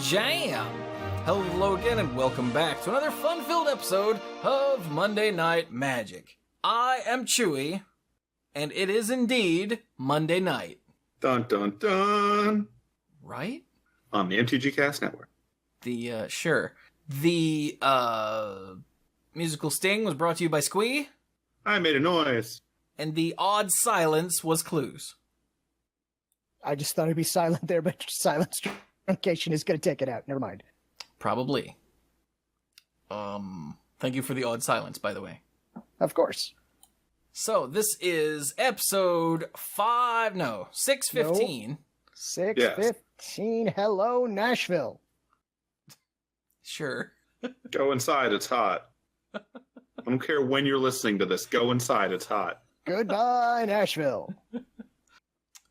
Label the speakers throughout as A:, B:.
A: jam! Hello again and welcome back to another fun-filled episode of Monday Night Magic. I am Chewie, and it is indeed Monday night.
B: Dun dun dun!
A: Right?
B: On the MTG Cast Network.
A: Sure. The, musical sting was brought to you by Squee.
B: I made a noise.
A: And the odd silence was Cluze.
C: I just thought it'd be silent there, but silence truncation is going to take it out. Never mind.
A: Probably. Thank you for the odd silence, by the way.
C: Of course.
A: So, this is episode 615.
C: 615. Hello, Nashville.
A: Sure.
B: Go inside, it's hot. I don't care when you're listening to this. Go inside, it's hot.
C: Goodbye, Nashville.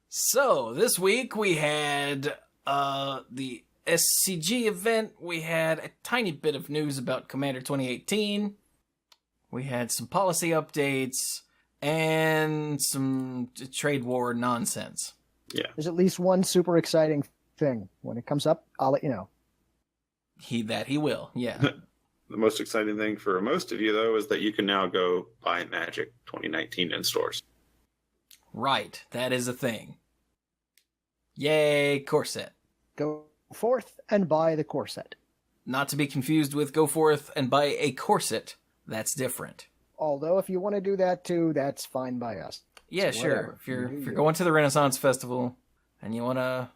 A: So, this week we had the SCG event. We had a tiny bit of news about Commander 2018. We had some policy updates and some trade war nonsense.
B: Yeah.
C: There's at least one super exciting thing. When it comes up, I'll let you know.
A: He will, yeah.
B: The most exciting thing for most of you, though, is that you can now go buy Magic 2019 in stores.
A: Right, that is a thing. Yay, core set.
C: Go forth and buy the core set.
A: Not to be confused with go forth and buy a corset. That's different.
C: Although, if you want to do that too, that's fine by us.
A: Yeah,
C: So
A: sure.
C: whatever.
A: If you're going to the Renaissance Festival and you want to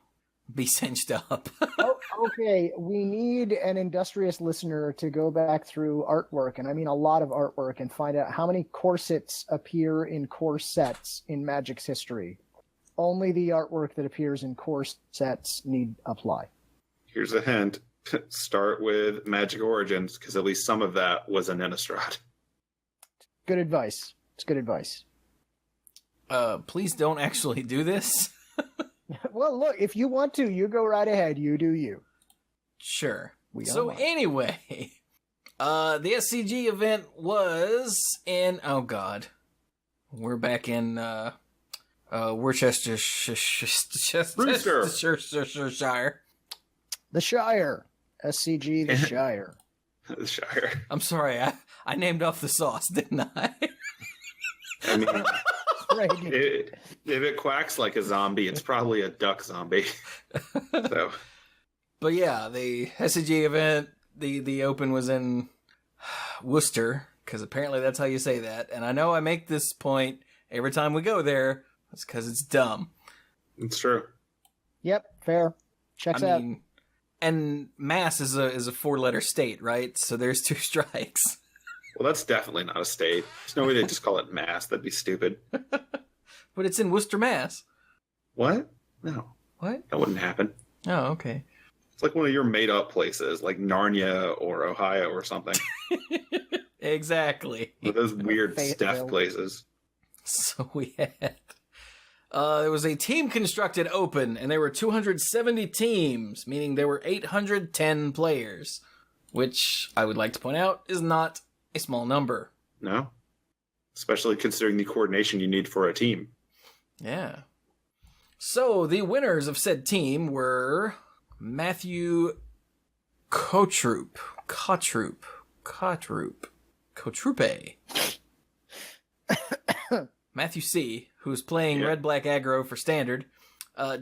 A: be cinched up.
C: Oh, okay, we need an industrious listener to go back through artwork, and I mean a lot of artwork, and find out how many corsets appear in core sets in Magic's history. Only the artwork that appears in core sets need apply.
B: Here's a hint. Start with Magic Origins, because at least some of that was an Innistrad.
C: Good advice. It's good advice.
A: Please don't actually do this.
C: Well, look, if you want to, you go right ahead. You do you.
A: Sure.
C: We don't
A: So
C: mind.
A: anyway, the SCG event was in, oh god, we're back in, Worcestershire.
C: The Shire. SCG, the Shire.
B: The Shire.
A: I'm sorry, I named off the sauce, didn't I?
B: I mean,
C: Right.
B: if it quacks like a zombie, it's probably a duck zombie. So,
A: But yeah, the SCG event, the open was in Worcester, because apparently that's how you say that. And I know I make this point every time we go there. It's because it's dumb.
B: it's true.
C: Yep, fair. Checks out.
A: And Mass is a 4-letter state, right? So there's 2 strikes.
B: Well, that's definitely not a state. There's no way they just call it Mass. That'd be stupid.
A: But it's in Worcester, Mass.
B: What? No.
A: What?
B: That wouldn't happen.
A: Oh, okay.
B: It's like one of your made-up places, like Narnia or Ohio or something.
A: Exactly.
B: One of those weird
C: Fayetteville.
B: Steph places.
A: So we had... there was a team-constructed open, and there were 270 teams, meaning there were 810 players, which I would like to point out is not a small number.
B: No? Especially considering the coordination you need for a team.
A: Yeah. So, the winners of said team were Matthew Kotrupe. Matthew C., who's playing Red-Black Aggro for Standard.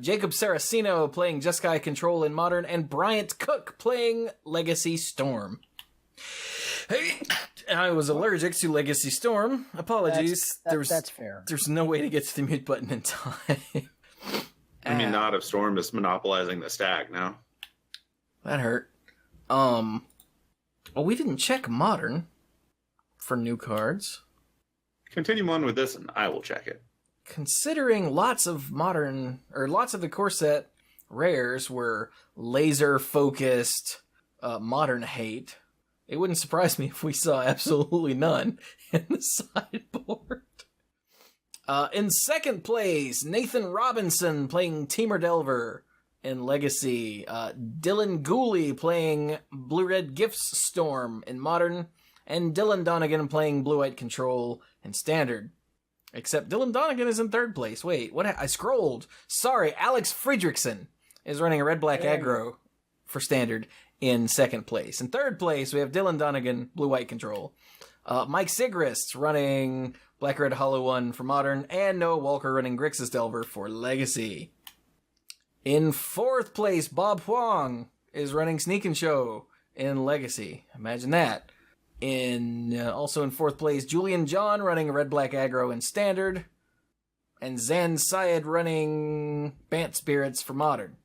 A: Jacob Saraceno playing Jeskai Control in Modern. And Bryant Cook playing Legacy Storm. I was allergic to Legacy Storm. Apologies.
C: That's fair.
A: There's no way to get to the mute button in time.
B: I mean, not if Storm is monopolizing the stack now.
A: That hurt. Well, we didn't check Modern for new cards.
B: Continue on with this and I will check it.
A: Considering lots of the core set rares were laser-focused Modern hate, it wouldn't surprise me if we saw absolutely none in the sideboard. In second place, Nathan Robinson playing Teamer Delver in Legacy. Dylan Gooley playing Blue-Red Gifts Storm in Modern. And Dylan Donegan playing Blue-White Control in Standard. Except Dylan Donegan is in third place. Wait, what? I scrolled. Sorry, Alex Friedrichsen is running a red-black aggro for Standard in second place. In third place, we have Dylan Donegan, Blue-White Control. Mike Sigrist running Black Red Hollow 1 for Modern, and Noah Walker running Grixis Delver for Legacy. In fourth place, Bob Huang is running Sneak and Show in Legacy. Imagine that. Also in fourth place, Julian John running Red Black Aggro in Standard, and Zan Syed running Bant Spirits for Modern.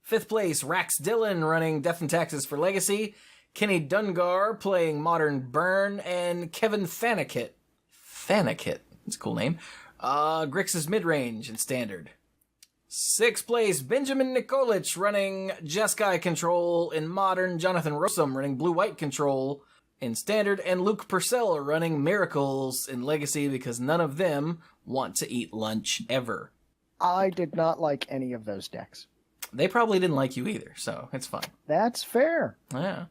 A: Fifth place, Rax Dillon running Death and Taxes for Legacy, Kenny Dungar playing Modern Burn, and Kevin Thanakit, that's a cool name, Grixis Midrange in Standard. Sixth place, Benjamin Nikolic running Jeskai Control in Modern, Jonathan Rossum running Blue-White Control in Standard, and Luke Purcell running Miracles in Legacy because none of them want to eat lunch ever.
C: I did not like any of those decks.
A: They probably didn't like you either, so it's fine.
C: That's fair.
A: Yeah.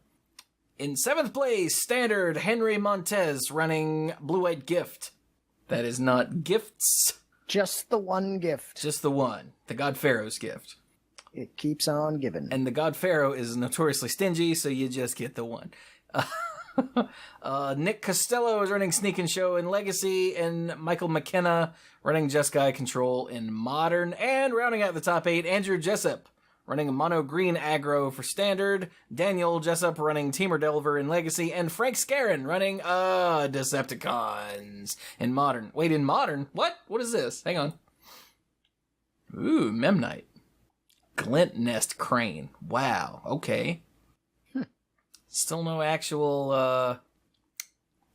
A: In seventh place, Standard, Henry Montez running Blue-White Gift. That is not gifts.
C: Just the one gift.
A: Just the one. The God Pharaoh's gift.
C: It keeps on giving.
A: And the God Pharaoh is notoriously stingy, so you just get the one. Nick Costello is running Sneak and Show in Legacy, and Michael McKenna running Jeskai Control in Modern. And rounding out the top 8, Andrew Jessup running Mono Green Aggro for Standard, Daniel Jessup running Teamer Delver in Legacy, and Frank Scarron running Decepticons in Modern. Wait, in Modern? What? What is this? Hang on. Ooh, Memnite. Glint Nest Crane. Wow, okay. Still no actual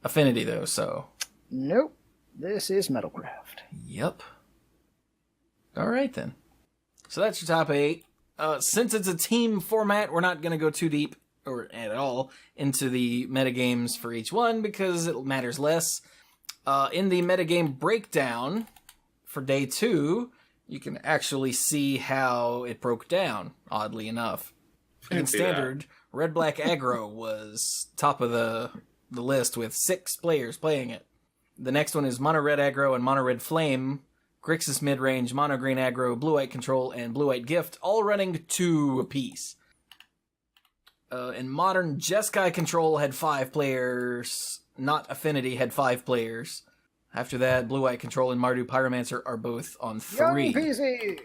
A: affinity, though, so...
C: Nope. This is Metalcraft.
A: Yep. All right, then. So that's your top 8. Since it's a team format, we're not going to go too deep, or at all, into the metagames for each one, because it matters less. In the metagame breakdown for day 2, you can actually see how it broke down, oddly enough. In Standard, Red Black Aggro was top of the list with 6 players playing it. The next one is Mono Red Aggro and Mono Red Flame, Grixis Midrange, Mono Green Aggro, Blue-White Control, and Blue-White Gift, all running 2 apiece. In Modern, Jeskai Control had 5 players, Not Affinity had 5 players. After that, Blue-White Control and Mardu Pyromancer are both on 3.
C: Young PC!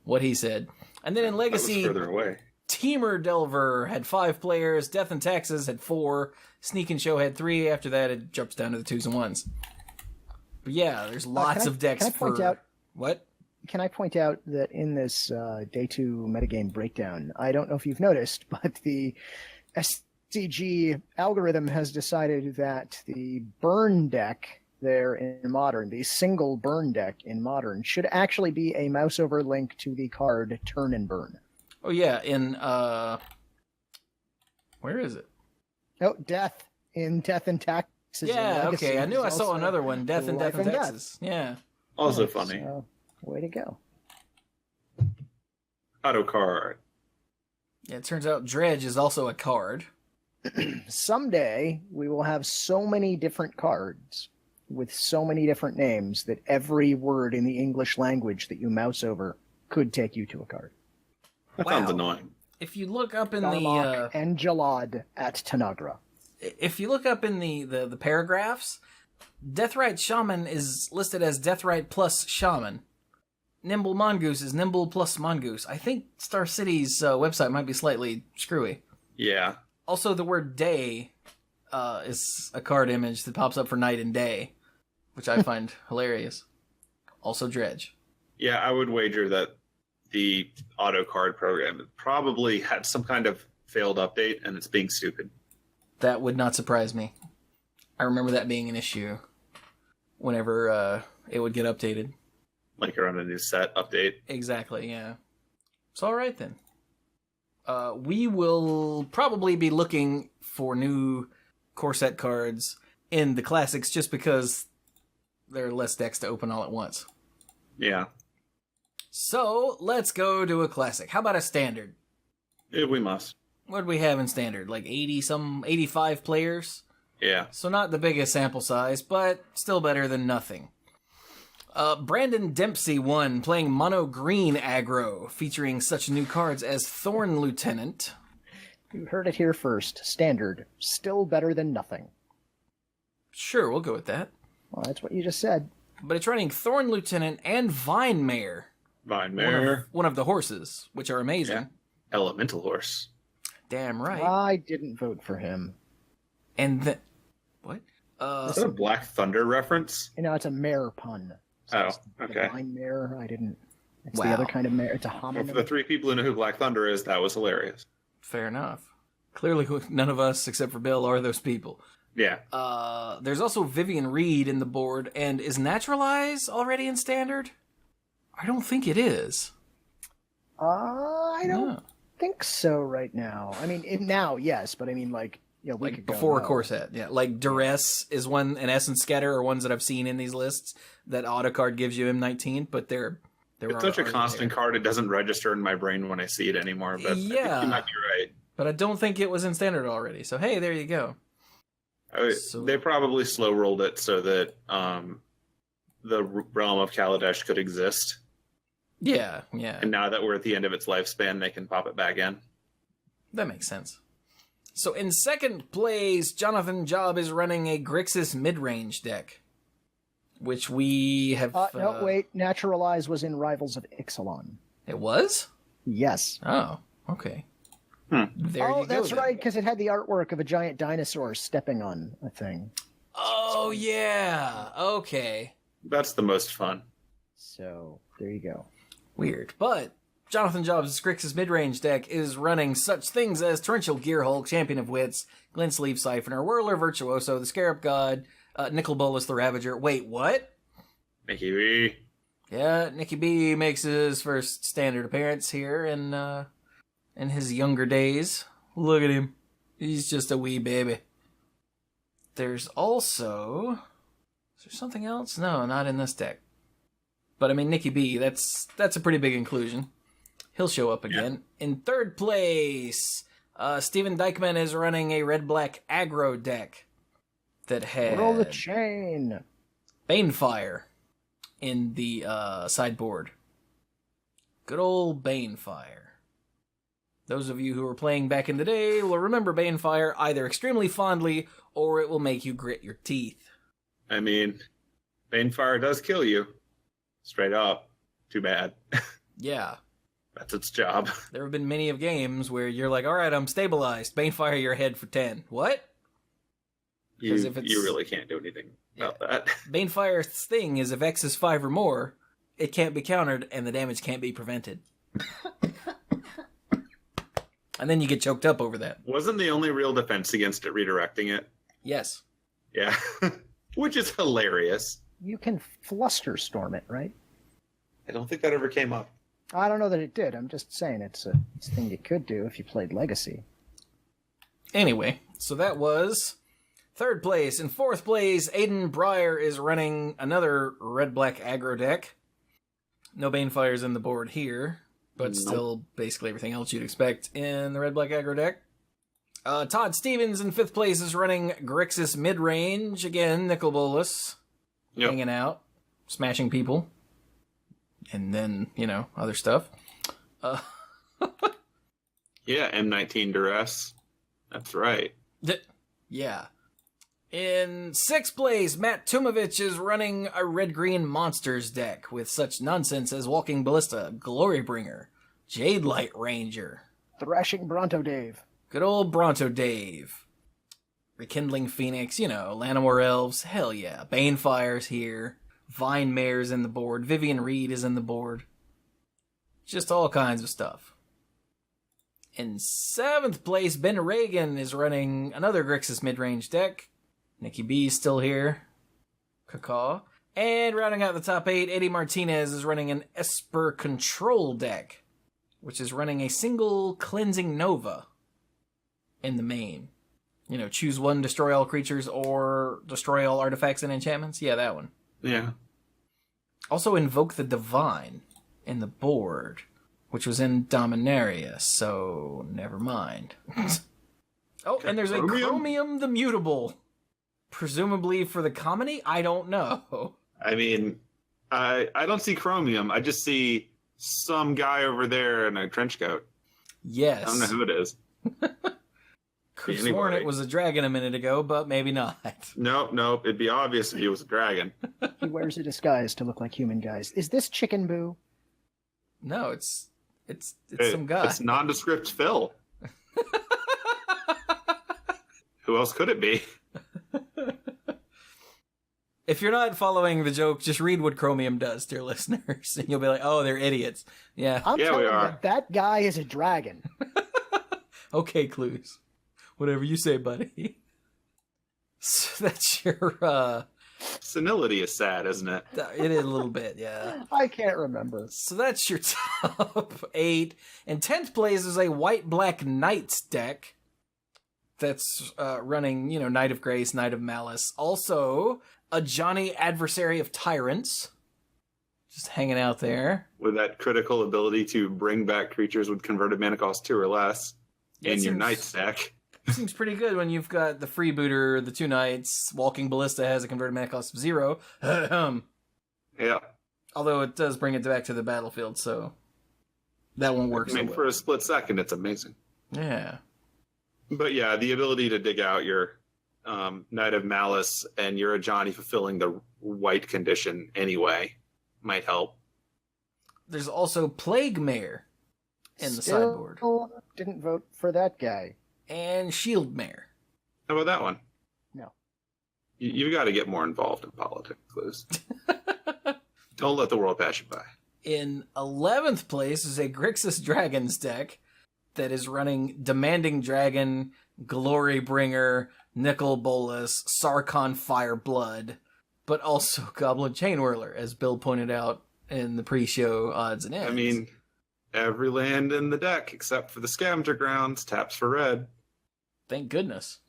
A: What he said. And then in Legacy,
B: further away.
A: Teamer Delver had 5 players, Death and Taxes had 4, Sneak and Show had 3, after that it jumps down to the 2s and 1s. But yeah, there's lots of decks What?
C: Can I point out that in this Day 2 metagame breakdown, I don't know if you've noticed, but the SCG algorithm has decided that the burn deck there in Modern, the single burn deck in Modern, should actually be a mouse over link to the card Turn and Burn.
A: Oh yeah, in where is it?
C: Oh, Death in Death and Taxes.
A: Yeah, okay. I knew I saw another one. Death and Taxes. Yeah.
B: Also funny.
C: So, way to go.
B: Auto card.
A: Yeah, it turns out Dredge is also a card.
C: Someday we will have so many different cards with so many different names that every word in the English language that you mouse over could take you to a card.
B: That sounds annoying.
A: If you look up in
C: Darmok and Jalad at Tanagra.
A: If you look up in the paragraphs, Deathrite Shaman is listed as Deathrite plus Shaman. Nimble Mongoose is Nimble plus Mongoose. I think Star City's website might be slightly screwy.
B: Yeah.
A: Also, the word day is a card image that pops up for night and day, which I find hilarious. Also Dredge.
B: Yeah, I would wager that the auto card program probably had some kind of failed update and it's being stupid.
A: That would not surprise me. I remember that being an issue whenever it would get updated.
B: Like around a new set update.
A: Exactly, yeah. So all right then. We will probably be looking for new core set cards in the classics just because there are less decks to open all at once.
B: Yeah.
A: So let's go to a classic. How about a standard?
B: Yeah, we must.
A: What do we have in standard? Like 85 players?
B: Yeah.
A: So not the biggest sample size, but still better than nothing. Brandon Dempsey won, playing mono green aggro, featuring such new cards as Thorn Lieutenant.
C: You heard it here first. Standard. Still better than nothing.
A: Sure, we'll go with that.
C: Well, that's what you just said.
A: But it's running Thorn Lieutenant and Vine Mare.
B: Vine Mare.
A: One of the horses, which are amazing.
B: Yeah. Elemental horse.
A: Damn right.
C: I didn't vote for him.
A: And then... What?
B: Is that a Black Thunder reference?
C: You know, it's a mare pun. So
B: okay.
C: Vine mare, I didn't... It's
A: Wow.
C: the other kind of mare. It's a
B: Well,
C: homonym.
B: for the 3 people who know who Black Thunder is, that was hilarious.
A: Fair enough. Clearly, none of us, except for Bill, are those people.
B: Yeah.
A: There's also Vivian Reed in the board, and is Naturalize already in Standard? I don't think it is.
C: I don't think so right now. I mean, now, yes, but I mean, like, you know, we
A: Like
C: could go,
A: before a
C: no.
A: core set, yeah. Like Duress is one, and Essence Scatter are ones that I've seen in these lists that auto card gives you M19, but they're
B: It's such a constant card, it doesn't register in my brain when I see it anymore, but I think
A: Yeah.
B: you might be right.
A: But I don't think it was in Standard already. So hey, there you go.
B: They probably slow rolled it so that the realm of Kaladesh could exist.
A: Yeah.
B: And now that we're at the end of its lifespan, they can pop it back in.
A: That makes sense. So in second place, Jonathan Job is running a Grixis mid-range deck, which we have...
C: No, wait. Naturalize was in Rivals of Ixalan.
A: It was?
C: Yes.
A: Oh, okay. There you go.
C: That's
A: then.
C: right, because it had the artwork of a giant dinosaur stepping on a thing.
A: Oh, yeah. Okay.
B: That's the most fun.
C: So, there you go.
A: Weird. But Jonathan Jobs' Grixis mid-range deck is running such things as Torrential Gearhulk, Champion of Wits, Glint Sleeve Siphoner, Whirler Virtuoso, the Scarab God, Nicol Bolas the Ravager. Wait, what?
B: Nicky B.
A: Yeah, Nicky B makes his first Standard appearance here in his younger days. Look at him. He's just a wee baby. There's also... Is there something else? No, not in this deck. But I mean, Nicky B, that's a pretty big inclusion. He'll show up again. Yeah. In third place, Steven Dykman is running a red-black aggro deck that had...
C: Roll the chain!
A: Banefire in the sideboard. Good old Banefire. Those of you who were playing back in the day will remember Banefire either extremely fondly or it will make you grit your teeth.
B: I mean, Banefire does kill you. Straight up. Too bad.
A: Yeah.
B: That's its job.
A: There have been many of games where you're like, alright, I'm stabilized. Banefire your head for 10. What?
B: You really can't do anything about that.
A: Banefire's thing is if X is 5 or more, it can't be countered and the damage can't be prevented. And then you get choked up over that.
B: Wasn't the only real defense against it redirecting it?
A: Yes.
B: Yeah. Which is hilarious.
C: You can flusterstorm it, right?
B: I don't think that ever came up.
C: I don't know that it did. I'm just saying it's a thing you could do if you played Legacy.
A: Anyway, so that was third place. In fourth place, Aiden Breyer is running another red-black aggro deck. No Banefires in the board here, but still basically everything else you'd expect in the red-black aggro deck. Todd Stevens in fifth place is running Grixis mid-range. Again, Nicol Bolas.
B: Yep.
A: Hanging out, smashing people, and then, other stuff.
B: Yeah, M19 Duress. That's right.
A: Yeah. In sixth place, Matt Tumovich is running a red-green monsters deck with such nonsense as Walking Ballista, Glorybringer, Jade Light Ranger,
C: Thrashing Bronto Dave.
A: Good old Bronto Dave. Rekindling Phoenix, Llanowar Elves, hell yeah. Banefire's here. Vine Mare's in the board. Vivian Reed is in the board. Just all kinds of stuff. In seventh place, Ben Reagan is running another Grixis mid-range deck. Nicky B's still here. Cacaw. And rounding out the top 8, Eddie Martinez is running an Esper Control deck, which is running a single Cleansing Nova in the main. Choose one, destroy all creatures, or destroy all artifacts and enchantments. Yeah, that one.
B: Yeah.
A: Also Invoke the Divine in the board, which was in Dominaria, so never mind. Oh, and there's a Chromium the Mutable. Presumably for the comedy? I don't know.
B: I mean, I don't see chromium. I just see some guy over there in a trench coat.
A: Yes.
B: I don't know who it is.
A: Could have sworn it was a dragon a minute ago, but maybe not.
B: Nope. It'd be obvious if he was a dragon.
C: He wears a disguise to look like human guys. Is this Chicken Boo?
A: No, it's some guy.
B: It's nondescript Phil. Who else could it be?
A: If you're not following the joke, just read what chromium does, dear listeners, and you'll be like, "Oh, they're idiots." Yeah.
C: I'm telling
B: we
C: you,
B: are.
C: that guy is a dragon.
A: Okay, Cluze. Whatever you say, buddy. So that's your.
B: Senility is sad, isn't it?
A: It is a little bit, yeah.
C: I can't remember.
A: So that's your top 8. In 10th place is a white-black Knights deck that's running, Knight of Grace, Knight of Malice. Also, a Johnny Adversary of Tyrants. Just hanging out there.
B: With that critical ability to bring back creatures with converted mana cost 2 or less in your Knights deck.
A: Seems pretty good when you've got the freebooter, the 2 Knights. Walking Ballista has a converted mana cost of 0.
B: Yeah.
A: Although it does bring it back to the battlefield, so that won't work so well.
B: For a split second, it's amazing.
A: Yeah.
B: But yeah, the ability to dig out your Knight of Malice and you're a Johnny fulfilling the white condition anyway might help.
A: There's also Plague Mare in the sideboard.
C: Didn't vote for that guy.
A: And Shield Mare.
B: How about that one?
C: No.
B: You've got to get more involved in politics, Cluze. Don't let the world pass you by.
A: In 11th place is a Grixis Dragons deck that is running Demanding Dragon, Glorybringer, Nicol Bolas, Sarkhan Fireblood, but also Goblin Chainwhirler, as Bill pointed out in the pre-show odds and ends.
B: I mean, every land in the deck except for the Scavenger Grounds taps for red.
A: Thank goodness.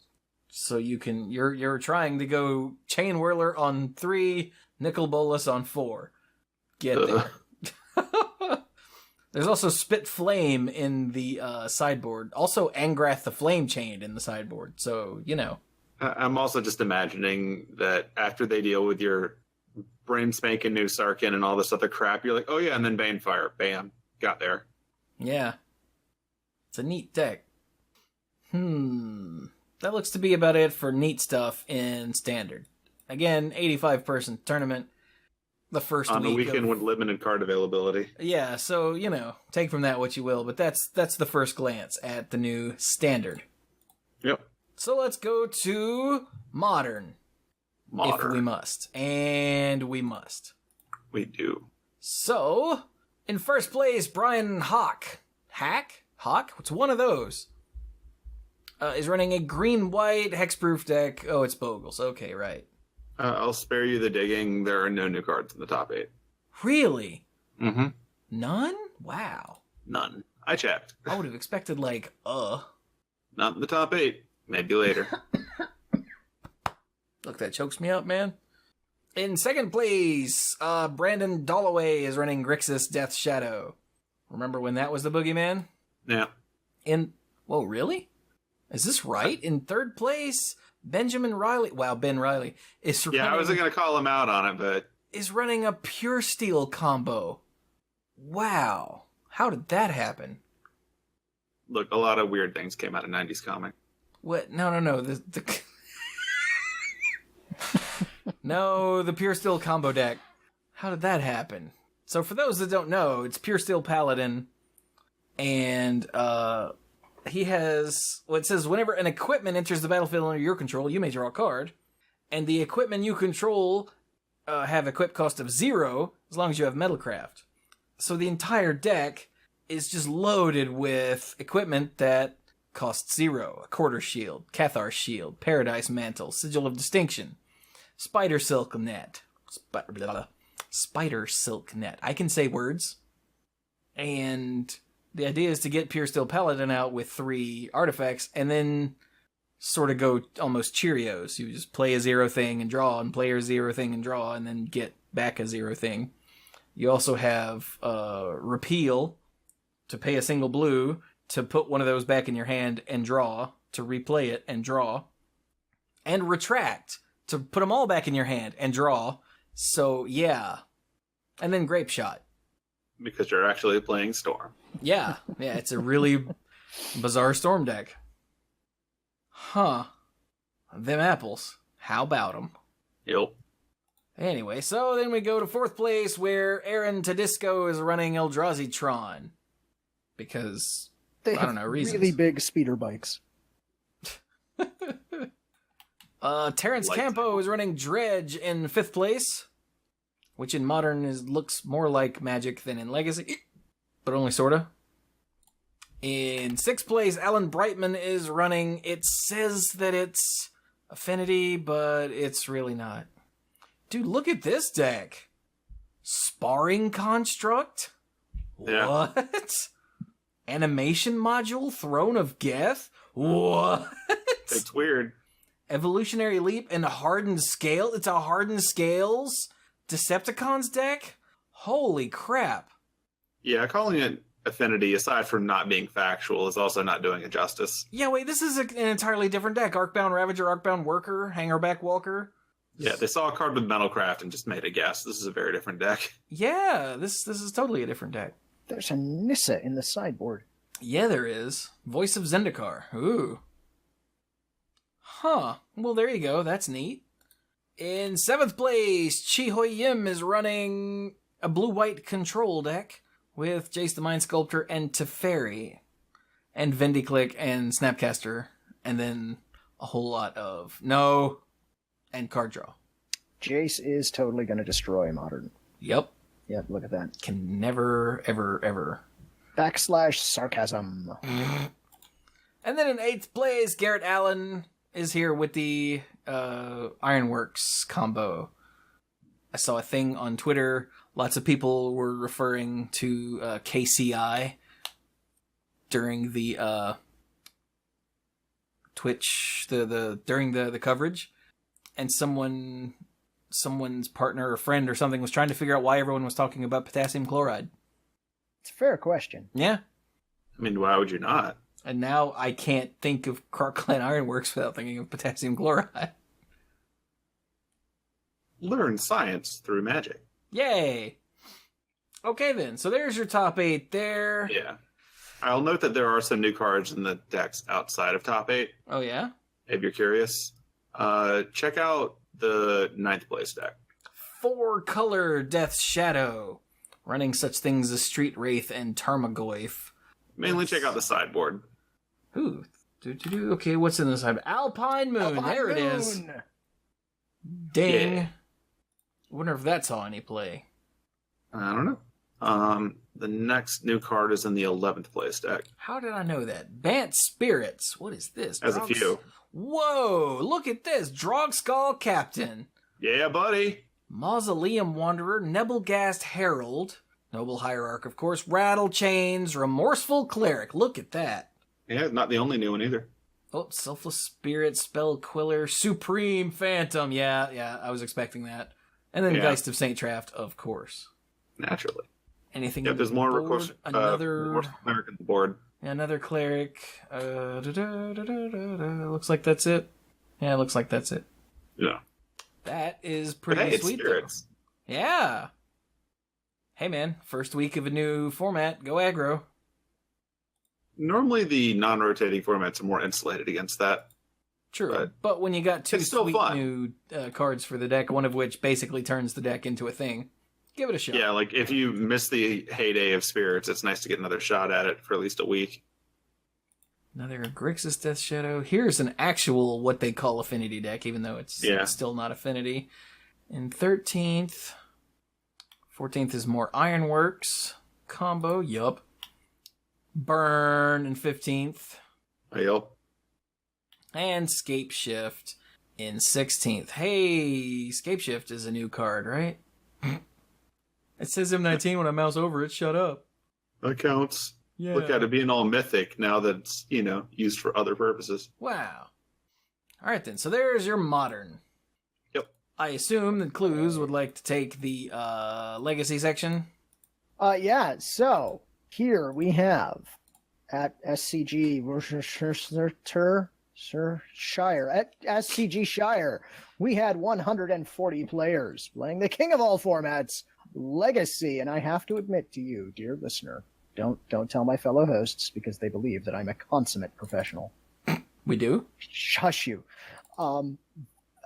A: So you're trying to go Chainwhirler on 3, Nicol Bolas on 4. Get there. There's also Spit Flame in the sideboard. Also Angrath the Flame Chained in the sideboard. So,
B: I'm also just imagining that after they deal with your brain spanking new Sarkhan and all this other crap, you're like, oh yeah, and then Banefire. Bam. Got there.
A: Yeah. It's a neat deck. That looks to be about it for neat stuff in Standard. Again, 85-person tournament. The first
B: on
A: week
B: a weekend with limited card availability.
A: Yeah, so, take from that what you will, but that's the first glance at the new Standard.
B: Yep.
A: So let's go to Modern. If we must. And we must.
B: We do.
A: So, in first place, Brian Hawk. Hawk? What's one of those? Is running a green-white hexproof deck. Oh, it's Bogles. Okay, right.
B: I'll spare you the digging. There are no new cards in the top 8.
A: Really?
B: Mm-hmm.
A: None? Wow.
B: None. I checked.
A: I would have expected,
B: Not in the top 8. Maybe later.
A: Look, that chokes me up, man. In second place, Brandon Dolloway is running Grixis Death Shadow. Remember when that was the boogeyman?
B: Yeah.
A: Whoa, really? Is this right? In third place, Benjamin Riley. Wow, Ben Riley is running.
B: Yeah, I wasn't going to call him out on it, but
A: is running a Pure Steel combo. Wow. How did that happen?
B: Look, a lot of weird things came out of 90s comic.
A: What? No. No, the Pure Steel combo deck. How did that happen? So for those that don't know, it's Pure Steel Paladin, and he has, it says, whenever an equipment enters the battlefield under your control, you may draw a card, and the equipment you control have equip cost of 0, as long as you have Metalcraft. So the entire deck is just loaded with equipment that costs 0. A Quarter Shield, Cathar's Shield, Paradise Mantle, Sigil of Distinction, Spider Silk Net. Spider Silk Net. I can say words. And the idea is to get Pure Steel Paladin out with 3 artifacts and then sort of go almost Cheerios. You just play a 0 thing and draw, and play a 0 thing and draw, and then get back a 0 thing. You also have Repeal to pay a single blue to put one of those back in your hand and draw, to replay it and draw. And Retract to put them all back in your hand and draw. So, yeah. And then Grape Shot.
B: Because you're actually playing Storm.
A: Yeah, it's a really bizarre Storm deck. Huh. Them apples. How about them?
B: Yep.
A: Anyway, so then we go to 4th place where Aaron Tedisco is running Eldrazi Tron. Because,
C: They
A: I don't know,
C: have
A: reasons.
C: really big speeder bikes.
A: Terrence Campo is running Dredge in 5th place, which in Modern looks more like Magic than in Legacy, but only sorta. In 6th place, Alan Brightman is running, it says that it's Affinity, but it's really not. Dude, look at this deck. Sparring Construct?
B: Yeah.
A: What? Animation Module? Throne of Geth? What?
B: It's weird.
A: Evolutionary Leap and Hardened Scale? It's a Hardened Scales Decepticons deck? Holy crap.
B: Yeah, calling it Affinity, aside from not being factual, is also not doing it justice.
A: Yeah, wait, this is an entirely different deck. Arcbound Ravager, Arcbound Worker, Hangerback Walker.
B: Yeah, they saw a card with Metalcraft and just made a guess. This is a very different deck.
A: Yeah, this is totally a different deck.
C: There's a Nissa in the sideboard.
A: Yeah, there is. Voice of Zendikar. Ooh. Huh. Well, there you go. That's neat. In 7th place, Chi Hoi Yim is running a blue-white control deck with Jace the Mind Sculptor and Teferi. And Vendiclick and Snapcaster. And then a whole lot of no and card draw.
C: Jace is totally going to destroy Modern.
A: Yep.
C: Yep, look at that.
A: Can never, ever, ever.
C: / sarcasm.
A: And then in 8th place, Garrett Allen is here with the Ironworks combo. I saw a thing on Twitter. Lots of people were referring to KCI during the Twitch, during the coverage, and someone's partner or friend or something was trying to figure out why everyone was talking about potassium chloride.
C: It's a fair question.
A: Yeah.
B: I mean, why would you not?
A: And now I can't think of Clan Ironworks without thinking of potassium chloride.
B: Learn science through Magic.
A: Yay! Okay then, so there's your top 8 there.
B: Yeah. I'll note that there are some new cards in the decks outside of top 8,
A: Oh yeah?
B: if you're curious. Check out the 9th place deck.
A: 4-color Death's Shadow. Running such things as Street Wraith and Tarmogoyf.
B: Mainly check out the sideboard.
A: Ooh. Okay, what's in the side? Alpine Moon.
C: Alpine
A: There it
C: Moon.
A: is. Ding.
B: Yeah.
A: Wonder if that saw any play.
B: I don't know. The next new card is in the 11th place deck.
A: How did I know that? Bant Spirits. What is this?
B: Has a few.
A: Whoa! Look at this. Drogskull Captain.
B: Yeah, buddy.
A: Mausoleum Wanderer, Nebelgast Herald, Noble Hierarch, of course, Rattle Chains, Remorseful Cleric. Look at that.
B: Yeah, not the only new one either.
A: Oh, Selfless Spirit, Spell Quiller, Supreme Phantom. Yeah, I was expecting that. And then
B: Yeah.
A: Geist of Saint Traft, of course.
B: Naturally.
A: Anything?
B: Yeah, there's more
A: board?
B: request.
A: Another
B: More cleric on the board.
A: another cleric. Looks like that's it. Yeah, looks like that's it.
B: Yeah.
A: That is
B: But
A: pretty
B: hey, it's
A: sweet,
B: spirits.
A: though. Yeah. Hey, man, first week of a new format. Go aggro.
B: Normally, the non-rotating formats are more insulated against that.
A: True, but when you got 2
B: it's still
A: sweet
B: fun.
A: new cards for the deck, one of which basically turns the deck into a thing, give it a shot.
B: Yeah, like if you miss the heyday of spirits, it's nice to get another shot at it for at least a week.
A: Another Grixis Death Shadow. Here's an actual what they call affinity deck, even though it's still not affinity. And 13th, 14th is more Ironworks combo. Yup. Burn in 15th.
B: Yep.
A: And Scape Shift in 16th. Hey, Scape Shift is a new card, right? It says M19 when I mouse over it. Shut up.
B: That counts.
A: Yeah.
B: Look at it being all mythic now that it's, used for other purposes.
A: Wow. All right, then. So there's your modern.
B: Yep.
A: I assume that Cluze would like to take the legacy section.
C: Yeah, so here we have at SCG Shire. At SCG Shire, we had 140 players playing the king of all formats, Legacy. And I have to admit to you, dear listener, don't tell my fellow hosts because they believe that I'm a consummate professional.
A: We do?
C: Shush you.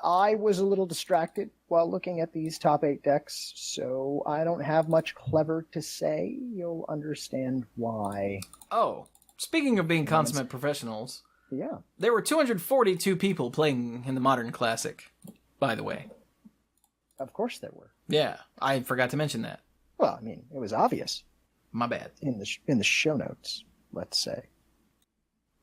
C: I was a little distracted while looking at these top 8 decks, so I don't have much clever to say. You'll understand why.
A: Oh, speaking of being consummate professionals,
C: Yeah.
A: there were 242 people playing in the Modern Classic, by the way.
C: Of course there were.
A: Yeah, I forgot to mention that.
C: Well, I mean, it was obvious
A: My bad.
C: in the show notes, let's say.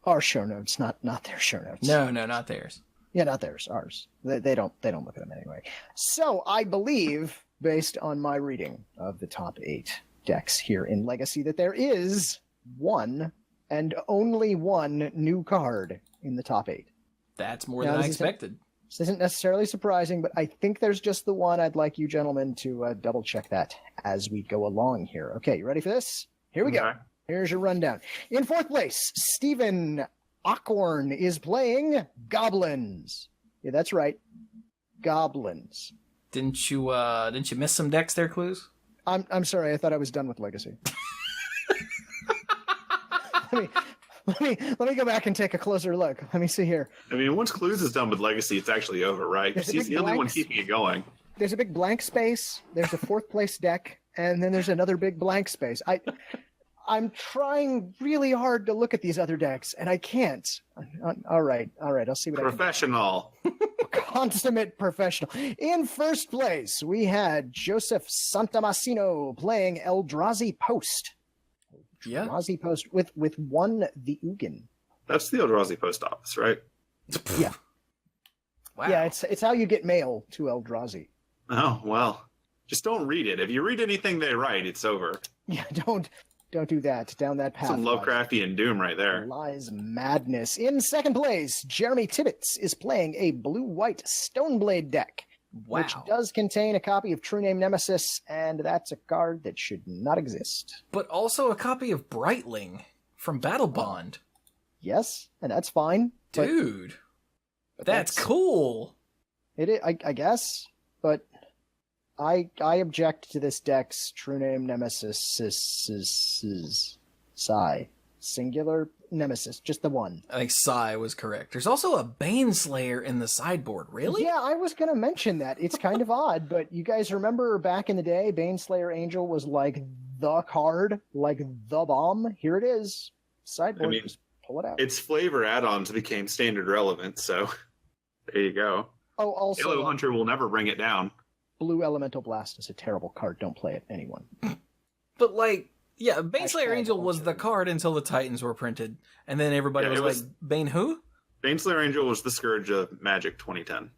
C: Our show notes, not their show notes.
A: No, not theirs.
C: Yeah, not theirs, ours. They don't look at them anyway. So I believe, based on my reading of the top 8 decks here in Legacy, that there is one and only one new card in the top 8.
A: That's more than I expected.
C: This isn't necessarily surprising, but I think there's just the one. I'd like you gentlemen to double check that as we go along here. Okay, you ready for this? Here we go. Here's your rundown. In 4th place, Stephen Ockhorn is playing Goblins. Yeah, that's right. Goblins.
A: Didn't you miss some decks there, Cluze?
C: I'm sorry, I thought I was done with Legacy. let me go back and take a closer look. Let me see here.
B: I mean, once Cluze is done with Legacy, it's actually over, right? Because he's the only one keeping it going.
C: There's a big blank space. There's a 4th place deck, and then there's another big blank space. I'm trying really hard to look at these other decks, and I can't. All right. I'll see what
B: Professional.
C: I can do. Consummate professional. In 1st place, we had Joseph Santamassino playing Eldrazi Post.
A: Yeah.
C: Eldrazi Post with one the Ugin.
B: That's the Eldrazi post office, right?
C: Yeah.
A: Wow.
C: Yeah, it's how you get mail to Eldrazi.
B: Oh, well. Just don't read it. If you read anything they write, it's over.
C: Yeah, don't do that. Down that path.
B: Some Lovecraftian doom right there.
C: Lies madness. In 2nd place, Jeremy Tibbetts is playing a blue-white Stoneblade deck, which does contain a copy of True Name Nemesis, and that's a card that should not exist.
A: But also a copy of Brightling from Battle Bond.
C: Yes, and that's fine.
A: Dude, that's cool.
C: It is, I guess, but I object to this deck's True Name Nemesis Sigh. Singular Nemesis, just the one.
A: I think Sigh was correct. There's also a Baneslayer in the sideboard. Really?
C: Yeah, I was going to mention that. It's kind of odd, but you guys remember back in the day, Baneslayer Angel was like the card, like the bomb. Here it is. Sideboard,
B: I mean,
C: just pull it out.
B: Its flavor add-ons became standard relevant, so there you go.
C: Oh, also,
B: Halo Hunter will never bring it down.
C: Blue Elemental Blast is a terrible card. Don't play it, anyone.
A: But Baneslayer Angel was the card until the Titans were printed, and then everybody was like, Bane who?
B: Baneslayer Angel was the scourge of Magic 2010.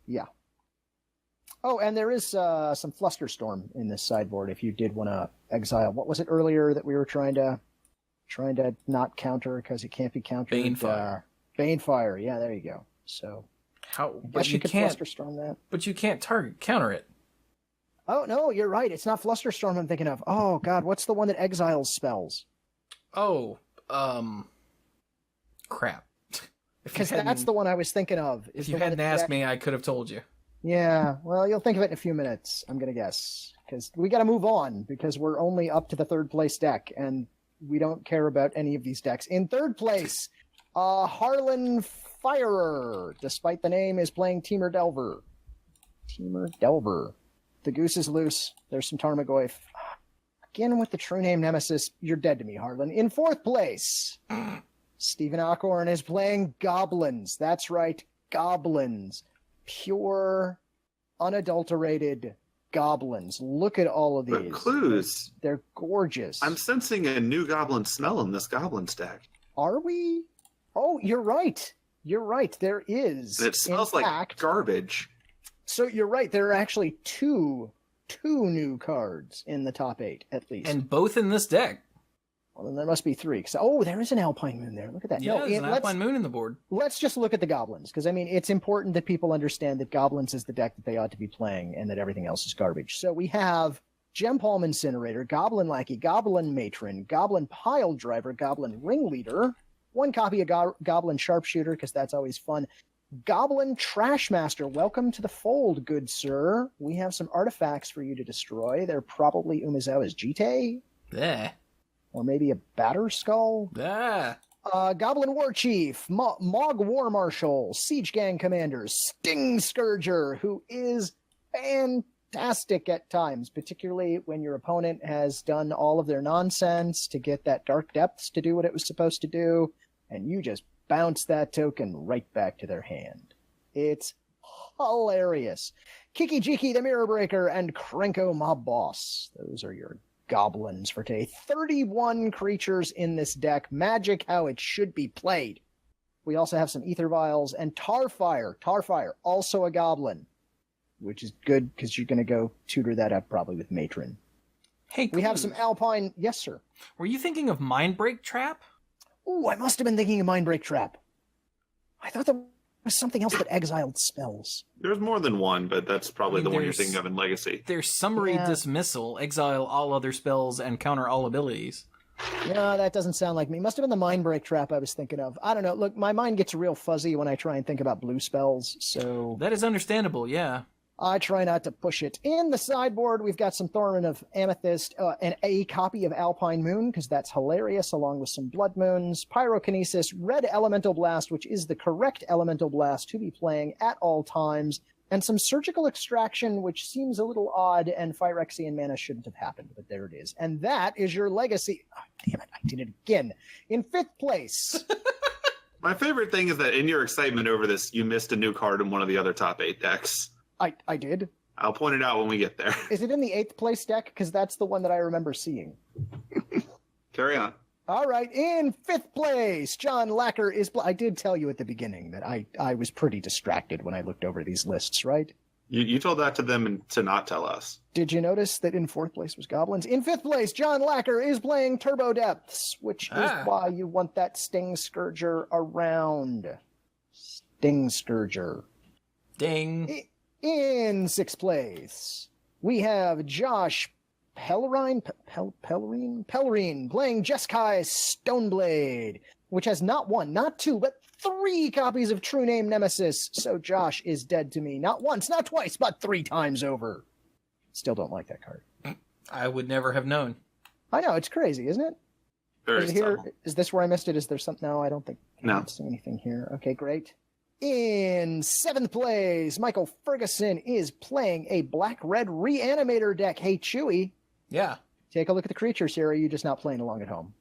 C: Yeah. Oh, and there is some Flusterstorm in this sideboard if you did want to exile. What was it earlier that we were trying to not counter because it can't be countered?
A: Banefire.
C: Banefire, yeah, there you go. So
A: how?
C: I
A: But
C: guess
A: you
C: could
A: can't
C: Flusterstorm that.
A: But you can't counter it.
C: Oh, no, you're right. It's not Flusterstorm I'm thinking of. Oh, God, what's the one that exiles spells?
A: Oh, crap.
C: Because that's the one I was thinking of.
A: If you hadn't asked me, I could have told you.
C: Yeah, well, you'll think of it in a few minutes, I'm going to guess. Because we got to move on, because we're only up to the 3rd place deck, and we don't care about any of these decks. In 3rd place, Harlan Firer, despite the name, is playing Temur Delver. Temur Delver. The goose is loose. There's some Tarmogoyf. Again with the True Name Nemesis. You're dead to me, Harlan. In 4th place, Stephen Ockhorn is playing Goblins. That's right, Goblins. Pure, unadulterated Goblins. Look at all of these.
B: But Cluze.
C: They're gorgeous.
B: I'm sensing a new Goblin smell in this Goblin stack.
C: Are we? Oh, you're right. You're right. There is.
B: And it smells like garbage.
C: So you're right. There are actually two new cards in the top 8, at least.
A: And both in this deck.
C: Well, then there must be 3. There is an Alpine Moon there. Look at that.
A: Yeah, there's an Alpine Moon in the board.
C: Let's just look at the Goblins, because, I mean, it's important that people understand that Goblins is the deck that they ought to be playing and that everything else is garbage. So we have Gem Palm Incinerator, Goblin Lackey, Goblin Matron, Goblin Pile Driver, Goblin Ringleader, 1 copy of Goblin Sharpshooter, because that's always fun, Goblin Trashmaster, welcome to the fold, good sir. We have some artifacts for you to destroy. They're probably Umezawa's Jite,
A: Yeah.
C: or maybe a Batter Skull.
A: Ah.
C: Goblin War Chief, Mog War Marshal, Siege Gang Commander, Sting Scourger, who is fantastic at times, particularly when your opponent has done all of their nonsense to get that Dark Depths to do what it was supposed to do, and you just bounce that token right back to their hand. It's hilarious. Kiki Jiki the Mirror Breaker and Krenko Mob Boss. Those are your goblins for today. 31 creatures in this deck. Magic how it should be played. We also have some Ether Vials and Tarfire. Tarfire, also a goblin, which is good because you're going to go tutor that up probably with Matron.
A: Hey,
C: We have
A: Cluze,
C: some Alpine. Yes, sir.
A: Were you thinking of Mindbreak Trap?
C: Ooh, I must have been thinking of Mindbreak Trap. I thought there was something else that exiled spells.
B: There's more than one, but that's probably
A: I mean,
B: the one you're
A: there's-
B: thinking of in Legacy.
A: There's Summary
C: Yeah.
A: Dismissal, exile all other spells and counter all abilities.
C: No, that doesn't sound like me. Must have been the Mindbreak Trap I was thinking of. I don't know. Look, my mind gets real fuzzy when I try and think about blue spells, so
A: That is understandable, yeah.
C: I try not to push it. In the sideboard, we've got some Thorn of Amethyst and a copy of Alpine Moon, because that's hilarious, along with some Blood Moons, Pyrokinesis, Red Elemental Blast, which is the correct Elemental Blast to be playing at all times, and some Surgical Extraction, which seems a little odd, and Phyrexian mana shouldn't have happened, but there it is. And that is your legacy. Oh, damn it, I did it again. In 5th place.
B: My favorite thing is that in your excitement over this, you missed a new card in one of the other top 8 decks.
C: I did.
B: I'll point it out when we get there.
C: Is it in the 8th place deck? Because that's the one that I remember seeing.
B: Carry on.
C: All right, in 5th place, John Lacker is... I did tell you at the beginning that I was pretty distracted when I looked over these lists, right?
B: You told that to them and to not tell us.
C: Did you notice that in 4th place was Goblins? In 5th place, John Lacker is playing Turbo Depths, which is why you want that Sting Scourger around. Sting Scourger.
A: Ding.
C: In 6th place, we have Josh Pellerine playing Jeskai Stoneblade, which has not one, not two, but 3 copies of True Name Nemesis. So Josh is dead to me, not once, not twice, but 3 times over. Still don't like that card.
A: I would never have known.
C: I know, it's crazy, isn't it?
B: Very
C: Is it here?
B: subtle.
C: Is this where I missed it? Is there something? No, I don't think. I
B: No.
C: don't see anything here. Okay, great. In 7th place, Michael Ferguson is playing a black-red Reanimator deck. Hey, Chewie,
A: Yeah.
C: take a look at the creatures here. Or are you just not playing along at home?